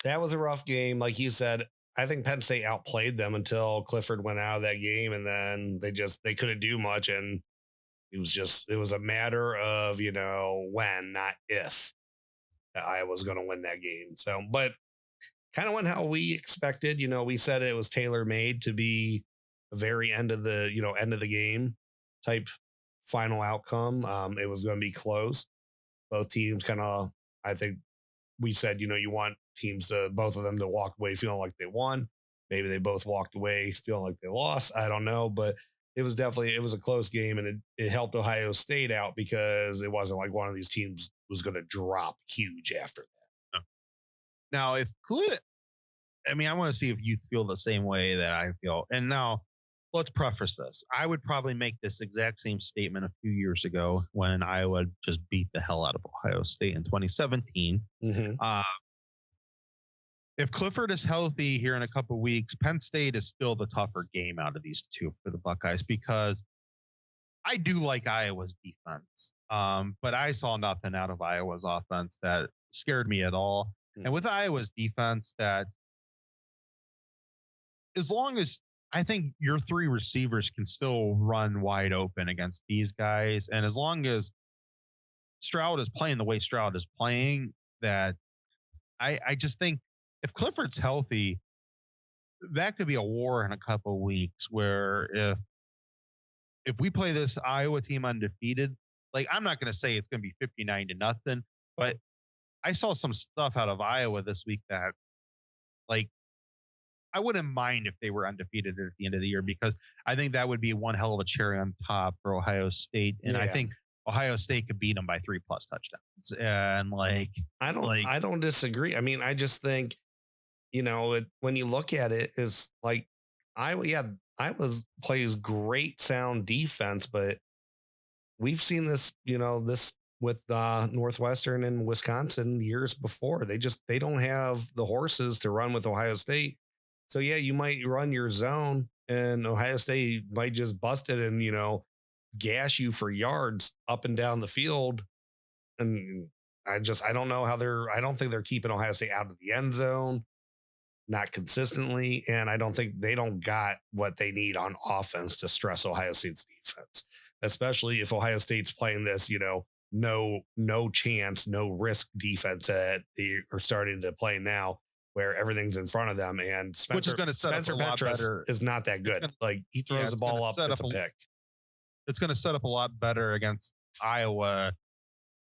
That was a rough game, like you said. I think Penn State outplayed them until Clifford went out of that game, and then they couldn't do much, and it was a matter of when, not if, that Iowa was going to win that game. So, but kind of went how we expected. We said it was tailor-made to be a very end of the game type final outcome. It was going to be close. Both teams I think we said, you want both of them to walk away feeling like they won. Maybe they both walked away feeling like they lost. I don't know, but it was a close game, and it helped Ohio State out because it wasn't like one of these teams was going to drop huge after that. Now, I want to see if you feel the same way that I feel. And now, let's preface this. I would probably make this exact same statement a few years ago when Iowa just beat the hell out of Ohio State in 2017. Mm-hmm. If Clifford is healthy here in a couple of weeks, Penn State is still the tougher game out of these two for the Buckeyes because I do like Iowa's defense. But I saw nothing out of Iowa's offense that scared me at all. And with Iowa's defense, that as long as I think your three receivers can still run wide open against these guys, and as long as Stroud is playing the way Stroud is playing, that I just think if Clifford's healthy, that could be a war in a couple of weeks where if we play this Iowa team undefeated, like I'm not going to say it's going to be 59-0, but I saw some stuff out of Iowa this week that, like, I wouldn't mind if they were undefeated at the end of the year because I think that would be one hell of a cherry on top for Ohio State. And I think Ohio State could beat them by 3+ touchdowns. And I don't disagree. I mean, I just think, when you look at it, is like Iowa plays great sound defense, but we've seen this, this with Northwestern and Wisconsin years before. They don't have the horses to run with Ohio State. So yeah, you might run your zone and Ohio State might just bust it and, gash you for yards up and down the field. And I don't know how I don't think they're keeping Ohio State out of the end zone, not consistently. And I don't think they don't got what they need on offense to stress Ohio State's defense, especially if Ohio State's playing this, no chance, no risk defense that they are starting to play now, where everything's in front of them, and which is going to set up a lot better. Is not that good. He throws the ball up, it's a pick. It's going to set up a lot better against Iowa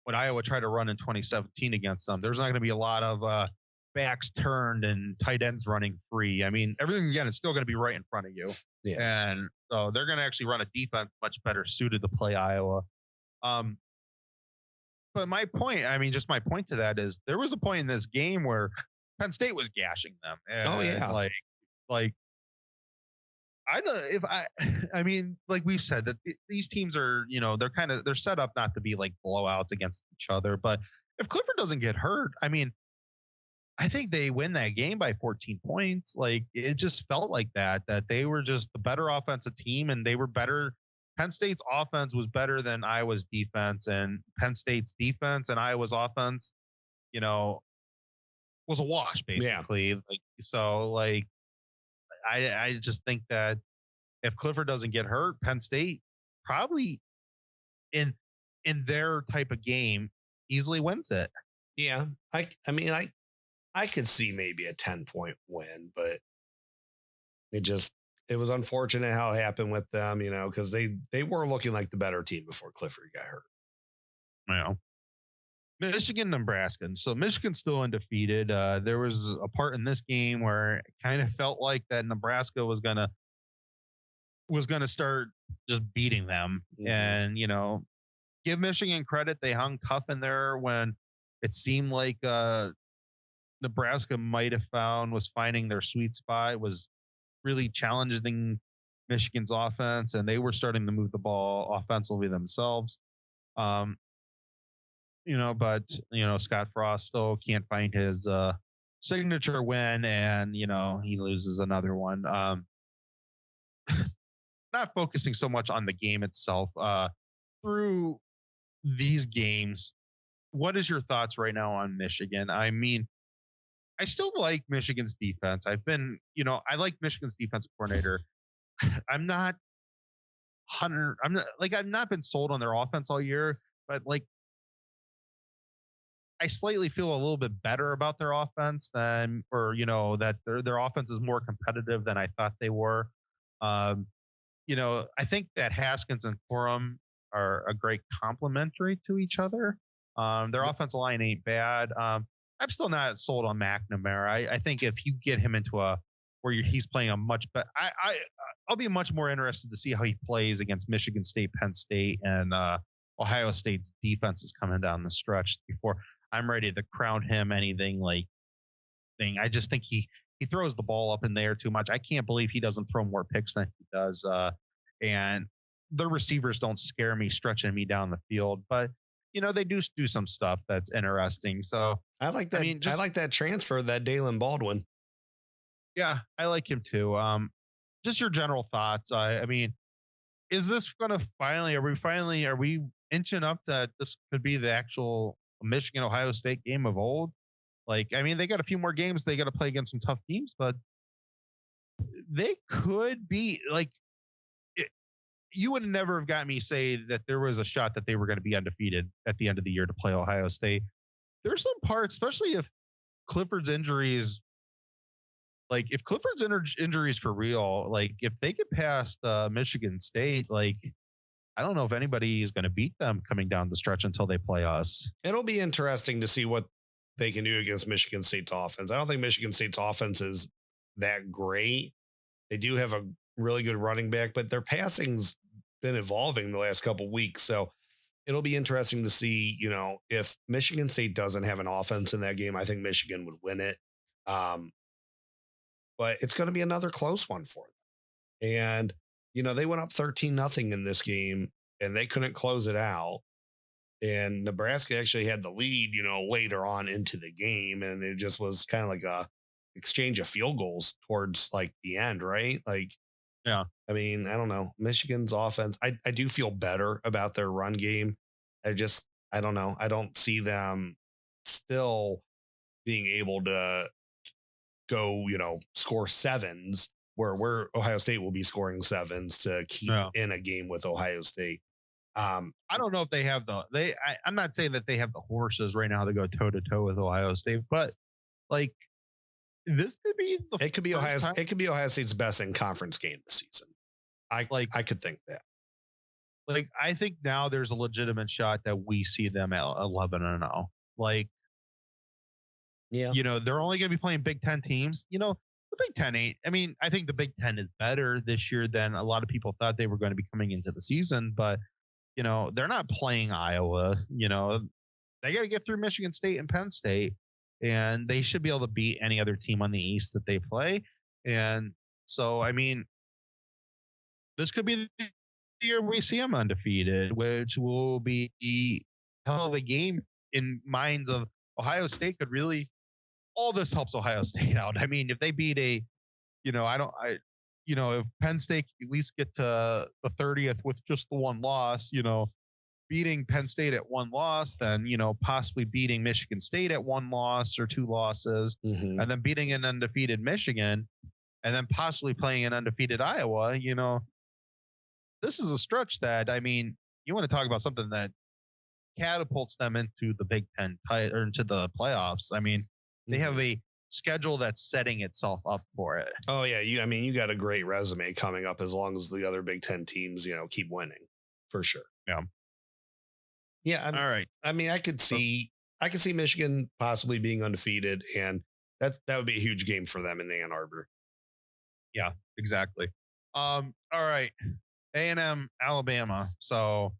when Iowa tried to run in 2017 against them. There's not going to be a lot of backs turned and tight ends running free. I mean, everything again is still going to be right in front of you. Yeah. And so they're going to actually run a defense much better suited to play Iowa. But my point, I mean, just my point to that is there was a point in this game where Penn State was gashing them. And Oh, yeah. Like, I don't if I mean, like we've said that these teams are, they're set up not to be like blowouts against each other. But if Clifford doesn't get hurt, I mean, I think they win that game by 14 points. Like it just felt like that they were just the better offensive team and they were better. Penn State's offense was better than Iowa's defense, and Penn State's defense and Iowa's offense, was a wash basically. Yeah. I just think that if Clifford doesn't get hurt, Penn State probably in their type of game easily wins it. Yeah. I could see maybe a 10-point win, but it was unfortunate how it happened with them, because they were looking like the better team before Clifford got hurt. Well, Michigan, Nebraska. So Michigan's still undefeated. There was a part in this game where it kind of felt like that Nebraska was gonna start just beating them. Mm-hmm. And give Michigan credit, they hung tough in there when it seemed like Nebraska might have was finding their sweet spot. It was really challenging Michigan's offense, and they were starting to move the ball offensively themselves. But Scott Frost still can't find his signature win, and he loses another one. Not focusing so much on the game itself. Through these games, what is your thoughts right now on Michigan? I mean, I still like Michigan's defense. I like Michigan's defensive coordinator. I've not been sold on their offense all year, but I slightly feel a little bit better about their offense that their offense is more competitive than I thought they were. I think that Haskins and Corum are a great complementary to each other. Their offensive line ain't bad. I'm still not sold on McNamara. I think if you get him into where he's playing a much better, I'll be much more interested to see how he plays against Michigan State, Penn State, and Ohio State's defenses coming down the stretch before I'm ready to crown him anything thing. I just think he throws the ball up in there too much. I can't believe he doesn't throw more picks than he does. And the receivers don't scare me stretching me down the field, but they do some stuff that's interesting. So I like that. I like that transfer, that Dalen Baldwin. Yeah, I like him too. Just your general thoughts. I mean, is this going to are we inching up that this could be the actual Michigan Ohio State game of old? They got a few more games they got to play against some tough teams, but they could be you would never have got me say that there was a shot that they were going to be undefeated at the end of the year to play Ohio State. There's some parts, especially if Clifford's injuries, if Clifford's injuries for real, if they get past Michigan State, I don't know if anybody is going to beat them coming down the stretch until they play us. It'll be interesting to see what they can do against Michigan State's offense. I don't think Michigan State's offense is that great. They do have a really good running back, but their passing's been evolving the last couple of weeks. So it'll be interesting to see, if Michigan State doesn't have an offense in that game, I think Michigan would win it. But it's going to be another close one for them. And, they went up 13-0 in this game and they couldn't close it out. And Nebraska actually had the lead, later on into the game. And it just was kind of like a exchange of field goals towards the end, right? Yeah. I mean, I don't know. Michigan's offense, I do feel better about their run game. I don't know. I don't see them still being able to go, score sevens where Ohio State will be scoring sevens to keep in a game with Ohio State. I don't know if they have I'm not saying that they have the horses right now to go toe to toe with Ohio State, but this could be it could be Ohio State's best in conference game this season. I could think that. I think now there's a legitimate shot that we see them at 11-0. Yeah. They're only going to be playing Big Ten teams. The Big Ten ain't. I mean, I think the Big Ten is better this year than a lot of people thought they were going to be coming into the season, but they're not playing Iowa. They got to get through Michigan State and Penn State, and they should be able to beat any other team on the East that they play. And so, I mean, this could be the year we see them undefeated, which will be a hell of a game in minds of Ohio State. Could really, all this helps Ohio State out. I mean, if they beat if Penn State at least get to the 30th with just the one loss, beating Penn State at one loss, then, possibly beating Michigan State at one loss or two losses, and then beating an undefeated Michigan, and then possibly playing an undefeated Iowa, this is a stretch that, I mean, you want to talk about something that catapults them into the Big Ten or into the playoffs. I mean, they have a schedule that's setting itself up for it. Oh yeah. You got a great resume coming up as long as the other Big Ten teams, keep winning for sure. Yeah. Yeah. All right. I mean, I could see Michigan possibly being undefeated, and that would be a huge game for them in Ann Arbor. Yeah, exactly. All right. A&M, Alabama. So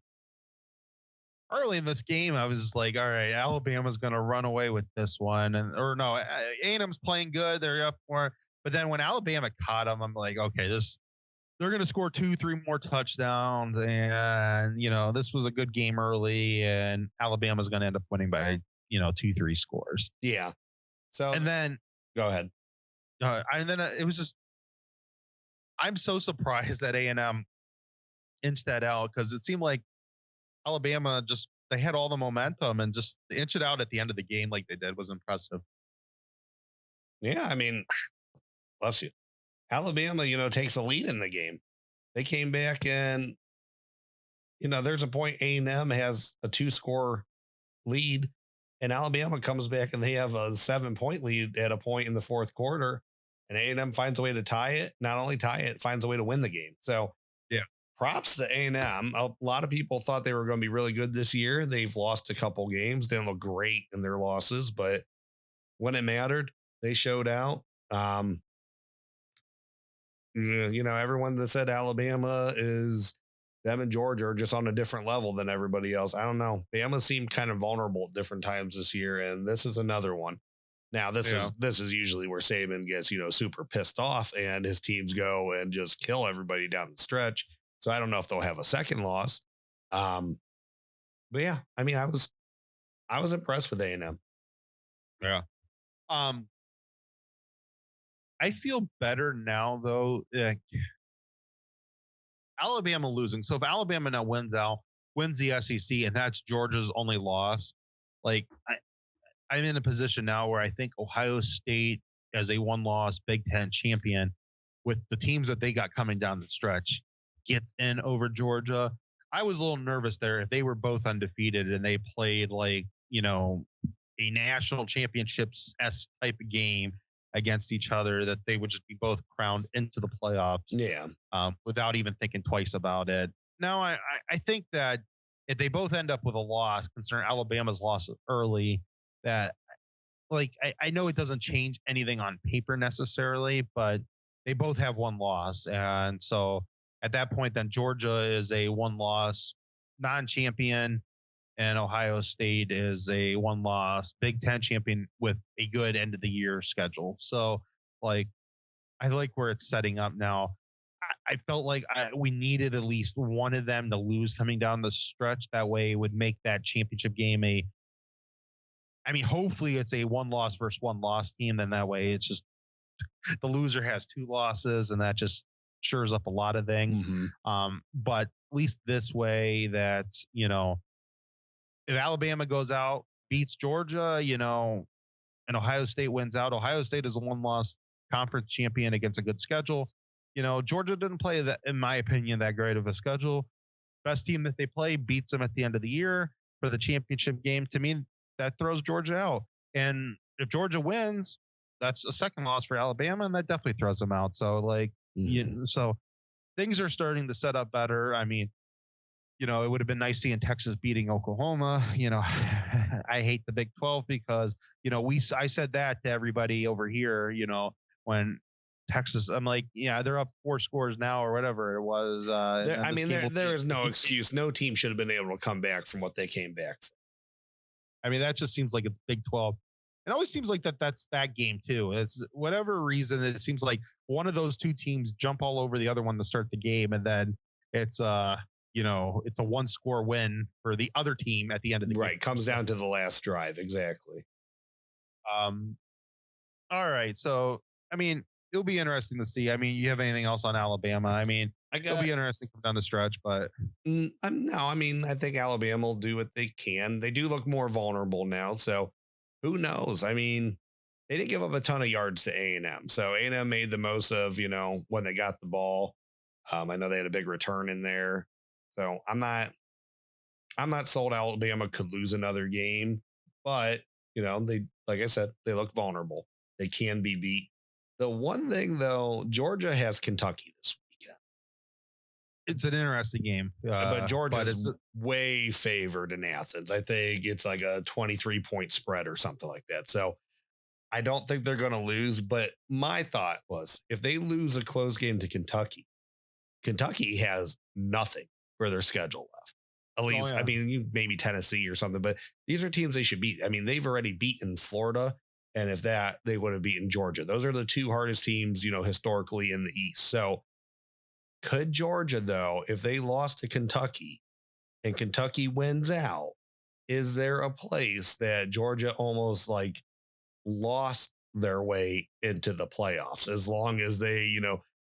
early in this game, I was like, all right, Alabama's going to run away with this one. A&M's playing good. They're up for it. But then when Alabama caught them, I'm like, okay, they're going to score 2-3 more touchdowns. And, this was a good game early, and Alabama's going to end up winning by, 2-3 scores. Yeah. So, and then go ahead. It was just, I'm so surprised that A&M inched that out, because it seemed like Alabama they had all the momentum, and just to inch it out at the end of the game like they did was impressive. Yeah, I mean, bless you. Alabama, takes a lead in the game. They came back, and there's a point A&M has a 2-score lead, and Alabama comes back and they have a 7-point lead at a point in the fourth quarter, and A&M finds a way to tie it. Not only tie it, finds a way to win the game. So yeah, props to A&M. A lot of people thought they were going to be really good this year. They've lost a couple games. They don't look great in their losses, but when it mattered, they showed out. Everyone that said Alabama is them and Georgia are just on a different level than everybody else. I don't know. Bama seemed kind of vulnerable at different times this year, and this is another one. Now, this is usually where Saban gets, super pissed off, and his teams go and just kill everybody down the stretch. So I don't know if they'll have a second loss. But yeah, I mean, I was impressed with A&M. Yeah. I feel better now, though. Alabama losing. So if Alabama now wins the SEC, and that's Georgia's only loss, like I'm in a position now where I think Ohio State, as a one-loss Big Ten champion, with the teams that they got coming down the stretch, gets in over Georgia. I was a little nervous there if they were both undefeated and they played like, a national championships-esque type of game against each other, that they would just be both crowned into the playoffs. Yeah. Without even thinking twice about it. Now, I think that if they both end up with a loss, considering Alabama's loss early, that I know it doesn't change anything on paper necessarily, but they both have one loss. And so at that point, then Georgia is a one-loss non-champion, and Ohio State is a one-loss Big Ten champion with a good end-of-the-year schedule. So, I like where it's setting up now. I felt like we needed at least one of them to lose coming down the stretch. That way it would make that championship game hopefully it's a one-loss versus one-loss team. Then that way it's just the loser has two losses, and that just shores up a lot of things. But at least this way that, if Alabama goes out, beats Georgia, and Ohio State wins out, Ohio State is a one-loss conference champion against a good schedule. Georgia didn't play that, in my opinion, that great of a schedule. Best team that they play beats them at the end of the year for the championship game. To me, that throws Georgia out. And if Georgia wins, that's a second loss for Alabama, and that definitely throws them out. So, so things are starting to set up better. I mean, it would have been nice seeing Texas beating Oklahoma. I hate the Big 12 because, I said that to everybody over here, when Texas, I'm like, yeah, they're up 4 scores now or whatever it was. There is no excuse. No team should have been able to come back from what they came back from. I mean, that just seems like it's Big 12. It always seems like that's that game too. It's whatever reason. It seems like one of those two teams jump all over the other one to start the game. And then it's, it's a 1-score win for the other team at the end of the game. Right. Comes down to the last drive. Exactly. All right. So, I mean, it'll be interesting to see. I mean, you have anything else on Alabama? I mean, it'll be interesting down the stretch, but no, I mean, I think Alabama will do what they can. They do look more vulnerable now. So who knows? I mean, they didn't give up a ton of yards to A&M. So A&M made the most of, when they got the ball. I know they had a big return in there. So I'm not sold Alabama could lose another game, but they, like I said, they look vulnerable. They can be beat. The one thing though, Georgia has Kentucky this weekend. It's an interesting game, but Georgia's way favored in Athens. I think it's like a 23-point spread or something like that. So I don't think they're going to lose. But my thought was, if they lose a close game to Kentucky, Kentucky has nothing for their schedule left. At least, I mean, maybe Tennessee or something, but these are teams they should beat. I mean, they've already beaten Florida, and if that, they would have beaten Georgia. Those are the 2 hardest teams, historically in the East. So could Georgia, though, if they lost to Kentucky and Kentucky wins out, is there a place that Georgia almost like lost their way into the playoffs as long as they,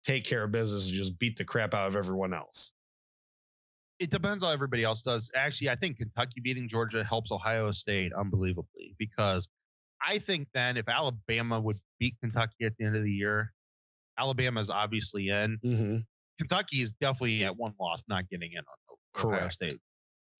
take care of business and just beat the crap out of everyone else? It depends how everybody else does. Actually, I think Kentucky beating Georgia helps Ohio State unbelievably, because I think then if Alabama would beat Kentucky at the end of the year, Alabama's obviously in. Mm-hmm. Kentucky is definitely at 1 loss, not getting in on Ohio State.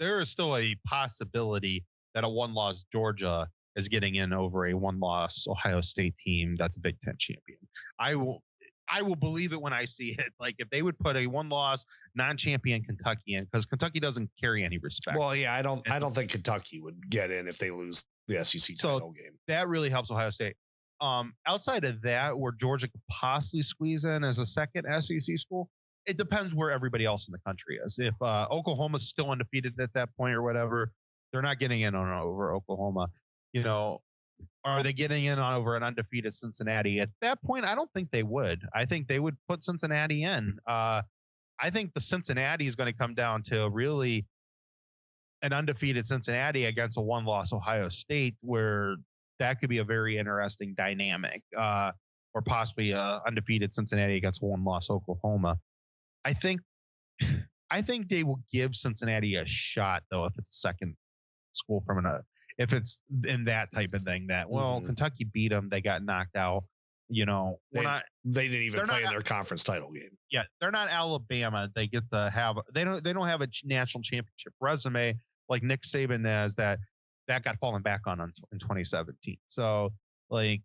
There is still a possibility that a 1-loss Georgia is getting in over a 1-loss Ohio State team that's a Big Ten champion. I will believe it when I see it. Like if they would put a 1-loss non-champion Kentucky in, because Kentucky doesn't carry any respect. Well, yeah, I don't think Kentucky would get in if they lose the SEC title game. That really helps Ohio State. Outside of that, where Georgia could possibly squeeze in as a second SEC school, it depends where everybody else in the country is. If Oklahoma's still undefeated at that point or whatever, they're not getting in on over Oklahoma. Are they getting in on over an undefeated Cincinnati? At that point, I don't think they would. I think they would put Cincinnati in. I think the Cincinnati is going to come down to really an undefeated Cincinnati against a 1-loss Ohio State, where that could be a very interesting dynamic, or possibly a undefeated Cincinnati against a 1-loss Oklahoma. I think they will give Cincinnati a shot, though, if it's a second school from if it's in that type of thing that, Kentucky beat them, they got knocked out. They didn't even play in their conference title game. Yeah, they're not Alabama. They get to have they don't have a national championship resume like Nick Saban has that got fallen back on in 2017. So I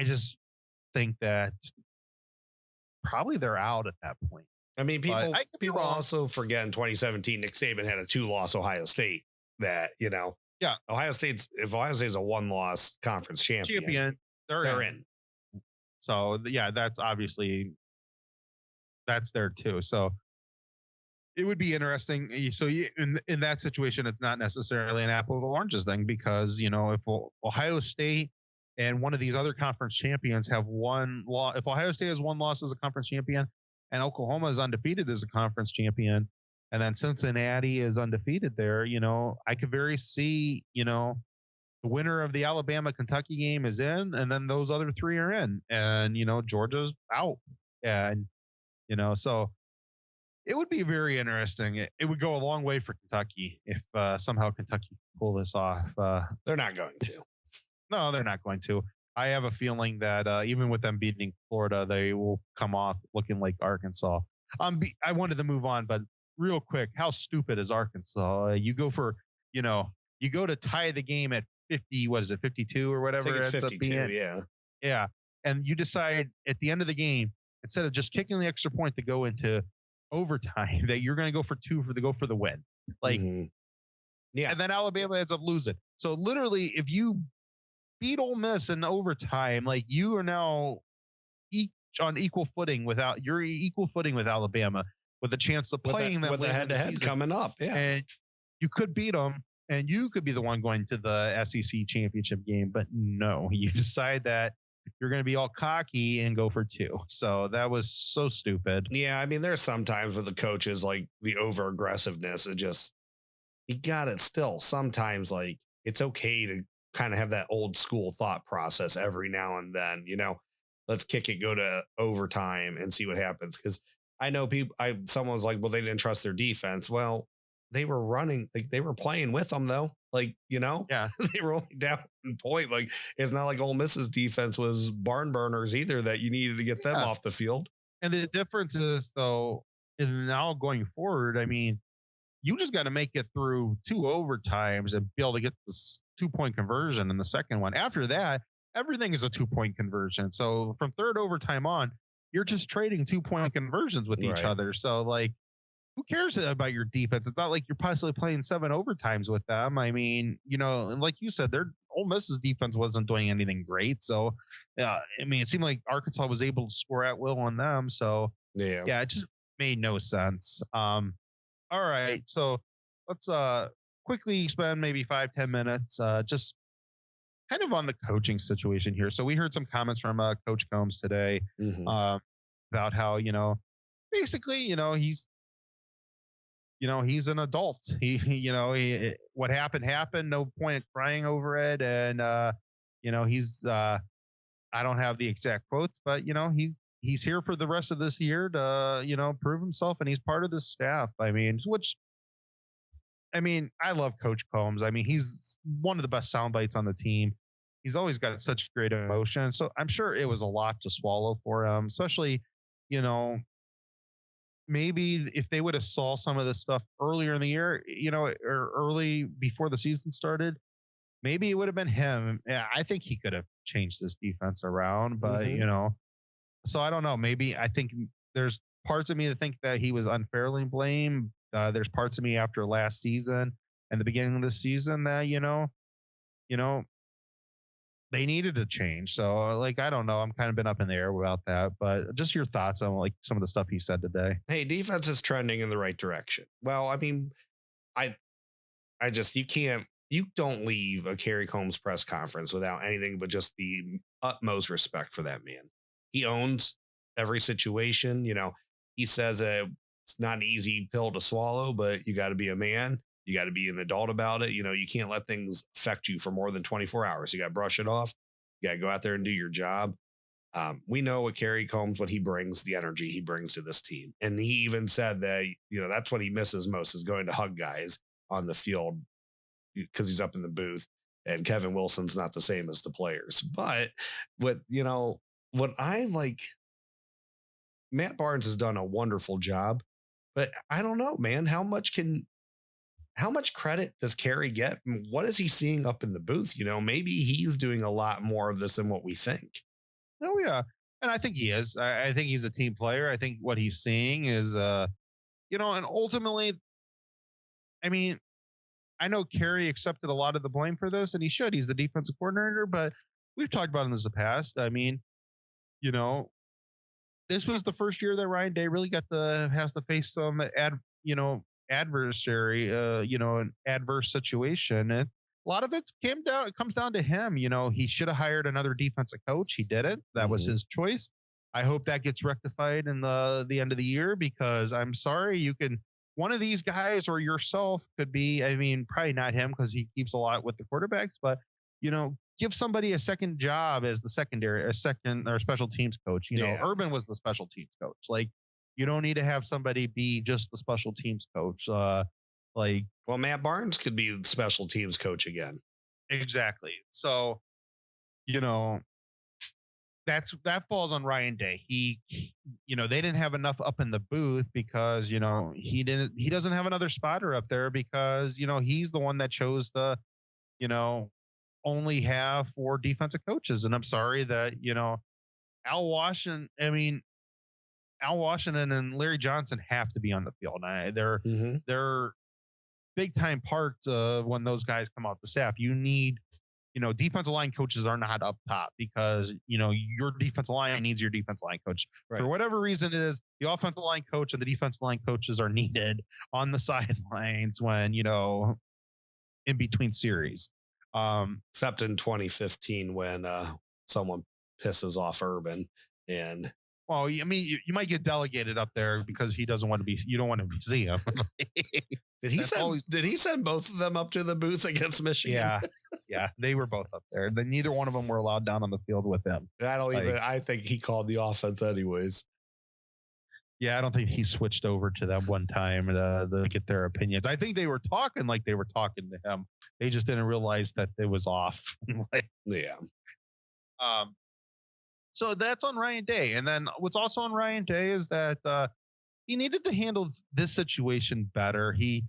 just think that probably they're out at that point. I mean, people also forget in 2017 Nick Saban had a 2-loss Ohio State that, if Ohio State's a 1-loss conference champion, they're in. So yeah, that's obviously there too. So it would be interesting. So in that situation, it's not necessarily an apple to oranges thing, because if Ohio State and one of these other conference champions have 1 loss, if Ohio State has 1 loss as a conference champion and Oklahoma is undefeated as a conference champion, and then Cincinnati is undefeated there, I could very see, the winner of the Alabama-Kentucky game is in, and then those other 3 are in, and, Georgia's out. And, so it would be very interesting. It would go a long way for Kentucky if somehow Kentucky pull this off. They're not going to. No, they're not going to. I have a feeling that even with them beating Florida, they will come off looking like Arkansas. I wanted to move on, but real quick, how stupid is Arkansas? You go to tie the game at 50, 52 or whatever. I think it's 52, yeah. And you decide at the end of the game, instead of just kicking the extra point to go into overtime that you're going to go for two for the win. Like, yeah. And then Alabama ends up losing. So literally, if you beat Ole Miss in overtime, like you are now on equal footing with Alabama with a chance of playing them with a head-to-head coming up. Yeah. And you could beat them and you could be the one going to the SEC championship game. But no, you decide that you're going to be all cocky and go for two. So that was so stupid. Yeah. I mean, there's sometimes with the coaches, like the over aggressiveness, you got it still. Sometimes like it's okay to kind of have that old school thought process every now and then, let's kick it, go to overtime and see what happens. Cause I know someone was like, well, they didn't trust their defense. Well, they were running, like they were playing with them though. Like, Yeah. they were only down in point. Like it's not like Ole Miss's defense was barn burners either that you needed to get them off the field. And the difference is though, and now going forward, I mean, you just got to make it through two overtimes and be able to get this 2-point conversion in the second one. After that, everything is a 2-point conversion. So from third overtime on, you're just trading 2-point conversions with each other. So like, who cares about your defense? It's not like you're possibly playing 7 overtimes with them. I mean, and like you said, Ole Miss's defense wasn't doing anything great. So, I mean, it seemed like Arkansas was able to score at will on them. So yeah, it just made no sense. All right, so let's quickly spend maybe 5-10 minutes just kind of on the coaching situation here. So we heard some comments from Coach Combs today about how basically he's an adult. He what happened. No point in crying over it, and he's I don't have the exact quotes, but he's here for the rest of this year to, prove himself, and he's part of the staff. I mean, I love Coach Combs. I mean, he's one of the best sound bites on the team. He's always got such great emotion. So I'm sure it was a lot to swallow for him, especially, maybe if they would have saw some of this stuff earlier in the year, or early before the season started, maybe it would have been him. Yeah, I think he could have changed this defense around, but so I don't know. Maybe I think there's parts of me that think that he was unfairly blamed. There's parts of me after last season and the beginning of the season that, they needed to change. So like, I don't know. I'm kind of been up in the air about that, but just your thoughts on like some of the stuff he said today. Hey, defense is trending in the right direction. Well, I mean, you don't leave a Kerry Combs press conference without anything but just the utmost respect for that man. He owns every situation. He says it's not an easy pill to swallow, but you got to be a man. You got to be an adult about it. You can't let things affect you for more than 24 hours. You got to brush it off. You got to go out there and do your job. We know what Kerry Combs, what he brings, the energy he brings to this team. And he even said that, that's what he misses most is going to hug guys on the field because he's up in the booth and Kevin Wilson's not the same as the players. But what I like, Matt Barnes has done a wonderful job, but I don't know, man, how much credit does Kerry get? What is he seeing up in the booth? Maybe he's doing a lot more of this than what we think. Oh yeah. And I think he is. I think he's a team player. I think what he's seeing is, and ultimately, I mean, I know Kerry accepted a lot of the blame for this, and he should. He's the defensive coordinator, but we've talked about this in the past. I mean, this was the first year that Ryan Day really has to face some adversary, an adverse situation. And a lot of it comes down to him. He should have hired another defensive coach. He didn't. That was his choice. I hope that gets rectified in the end of the year, because I'm sorry, one of these guys or yourself could be, I mean, probably not him because he keeps a lot with the quarterbacks, but give somebody a second job as the second or special teams coach. Urban was the special teams coach. Like, you don't need to have somebody be just the special teams coach. Well, Matt Barnes could be the special teams coach again. Exactly. So, that falls on Ryan Day. They didn't have enough up in the booth because, he doesn't have another spotter up there because, he's the one that chose to, only have 4 defensive coaches. And I'm sorry that, Al Washington, Al Washington and Larry Johnson have to be on the field. They're big time part of when those guys come off the staff. You need, defensive line coaches are not up top because, your defensive line needs your defensive line coach. Right. For whatever reason it is, the offensive line coach and the defensive line coaches are needed on the sidelines when, in between series. Except in 2015 when someone pisses off Urban and. Well, I mean, you might get delegated up there because he doesn't want to be. You don't want to see him. Did he send both of them up to the booth against Michigan? Yeah, they were both up there. Then neither one of them were allowed down on the field with him. I think he called the offense anyways. Yeah, I don't think he switched over to them one time to get their opinions. I think they were talking like they were talking to him. They just didn't realize that it was off. Yeah. So that's on Ryan Day. And then what's also on Ryan Day is that he needed to handle this situation better. He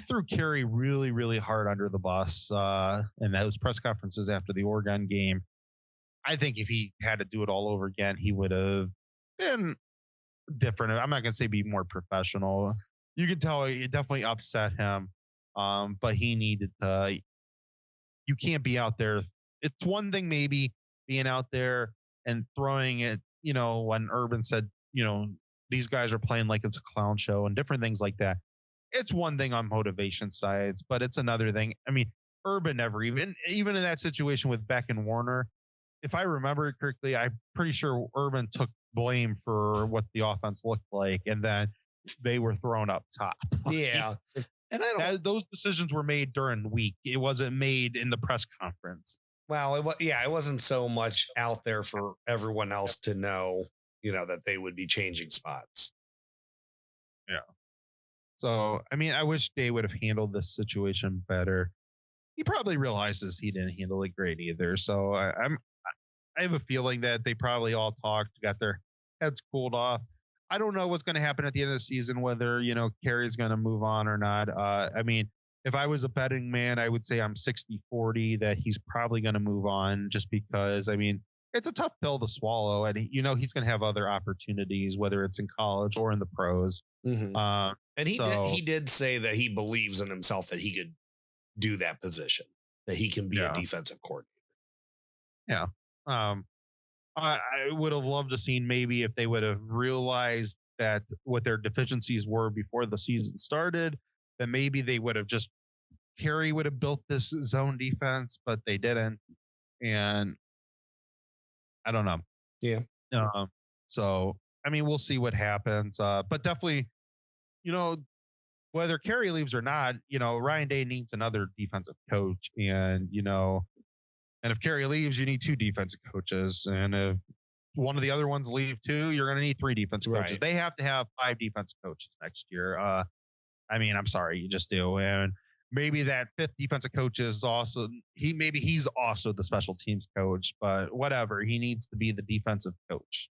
threw Carey really, really hard under the bus in those press conferences after the Oregon game. I think if he had to do it all over again, he would have been different. I'm not going to say be more professional. You can tell it definitely upset him, but he needed to. You can't be out there. It's one thing maybe being out there and throwing it, when Urban said, these guys are playing like it's a clown show and different things like that. It's one thing on motivation sides, but it's another thing. I mean, Urban never even in that situation with Beck and Warner, if I remember it correctly, I'm pretty sure Urban took blame for what the offense looked like, and then they were thrown up top. Yeah. And those decisions were made during the week. It wasn't made in the press conference. Well, it wasn't so much out there for everyone else to know, that they would be changing spots. Yeah. So, I mean, I wish they would have handled this situation better. He probably realizes he didn't handle it great either. So I have a feeling that they probably all talked, got their heads cooled off. I don't know what's going to happen at the end of the season, whether, Carey's going to move on or not. I mean, if I was a betting man, I would say I'm 60-40 that he's probably going to move on just because, I mean, it's a tough pill to swallow. And, he's going to have other opportunities, whether it's in college or in the pros. Mm-hmm. And he did say that he believes in himself that he could do that position, that he can be a defensive coordinator. Yeah. I would have loved to seen maybe if they would have realized that what their deficiencies were before the season started, then maybe they would have Carey would have built this zone defense, but they didn't. And I don't know. Yeah. So, I mean, we'll see what happens. But definitely, whether Carey leaves or not, Ryan Day needs another defensive coach. And, and if Carey leaves, you need two defensive coaches. And if one of the other ones leave too, you're going to need three defensive coaches. They have to have 5 defensive coaches next year. I mean, I'm sorry, you just do. And maybe that 5th defensive coach is also he's also the special teams coach, but whatever. He needs to be the defensive coach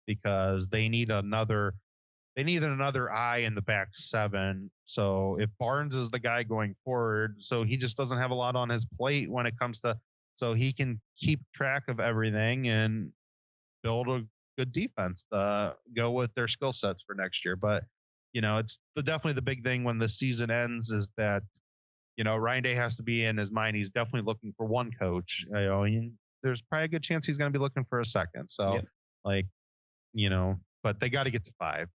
because they need another eye in the back 7. So if Barnes is the guy going forward, so he just doesn't have a lot on his plate when it comes to, so he can keep track of everything and build a good defense to go with their skill sets for next year. But it's definitely the big thing when the season ends is that, Ryan Day has to be in his mind. He's definitely looking for one coach. There's probably a good chance he's going to be looking for a second. So but they got to get to 5.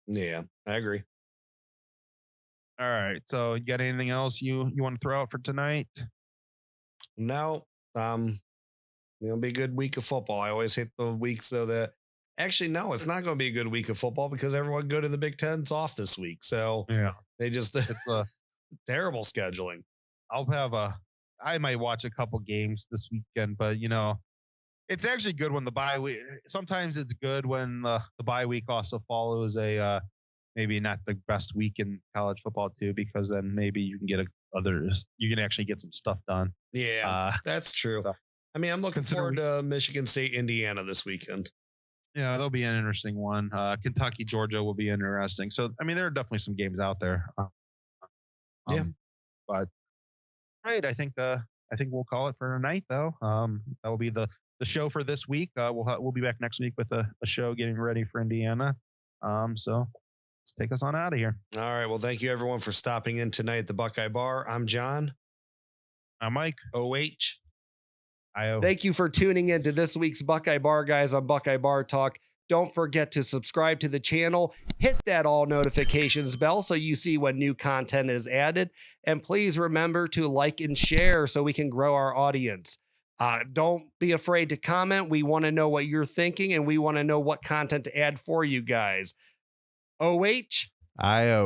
Yeah, I agree. All right. So you got anything else you want to throw out for tonight? No. It'll be a good week of football. I always hate the week so that actually, no, it's not going to be a good week of football because everyone good in the Big Ten's off this week. So they just, it's a terrible scheduling. I might watch a couple games this weekend, but it's actually good when the bye week, sometimes it's good when the bye week also follows a, maybe not the best week in college football too, because then maybe you can get you can actually get some stuff done. Yeah, that's true. I mean, I'm looking forward to Michigan State, Indiana this weekend. Yeah, that'll be an interesting one. Kentucky, Georgia will be interesting. So, I mean, there are definitely some games out there. But right, I think we'll call it for tonight, though. That will be the the show for this week. We'll be back next week with a show getting ready for Indiana. So let's take us on out of here. All right. Well, thank you everyone for stopping in tonight at the Buckeye Bar. I'm John. I'm Mike. OH. Thank you for tuning in to this week's Buckeye Bar Guys on Buckeye Bar Talk. Don't forget to subscribe to the channel, hit that all notifications bell so you see when new content is added. And please remember to like and share so we can grow our audience. Don't be afraid to comment. We want to know what you're thinking and we want to know what content to add for you guys. OH. IO.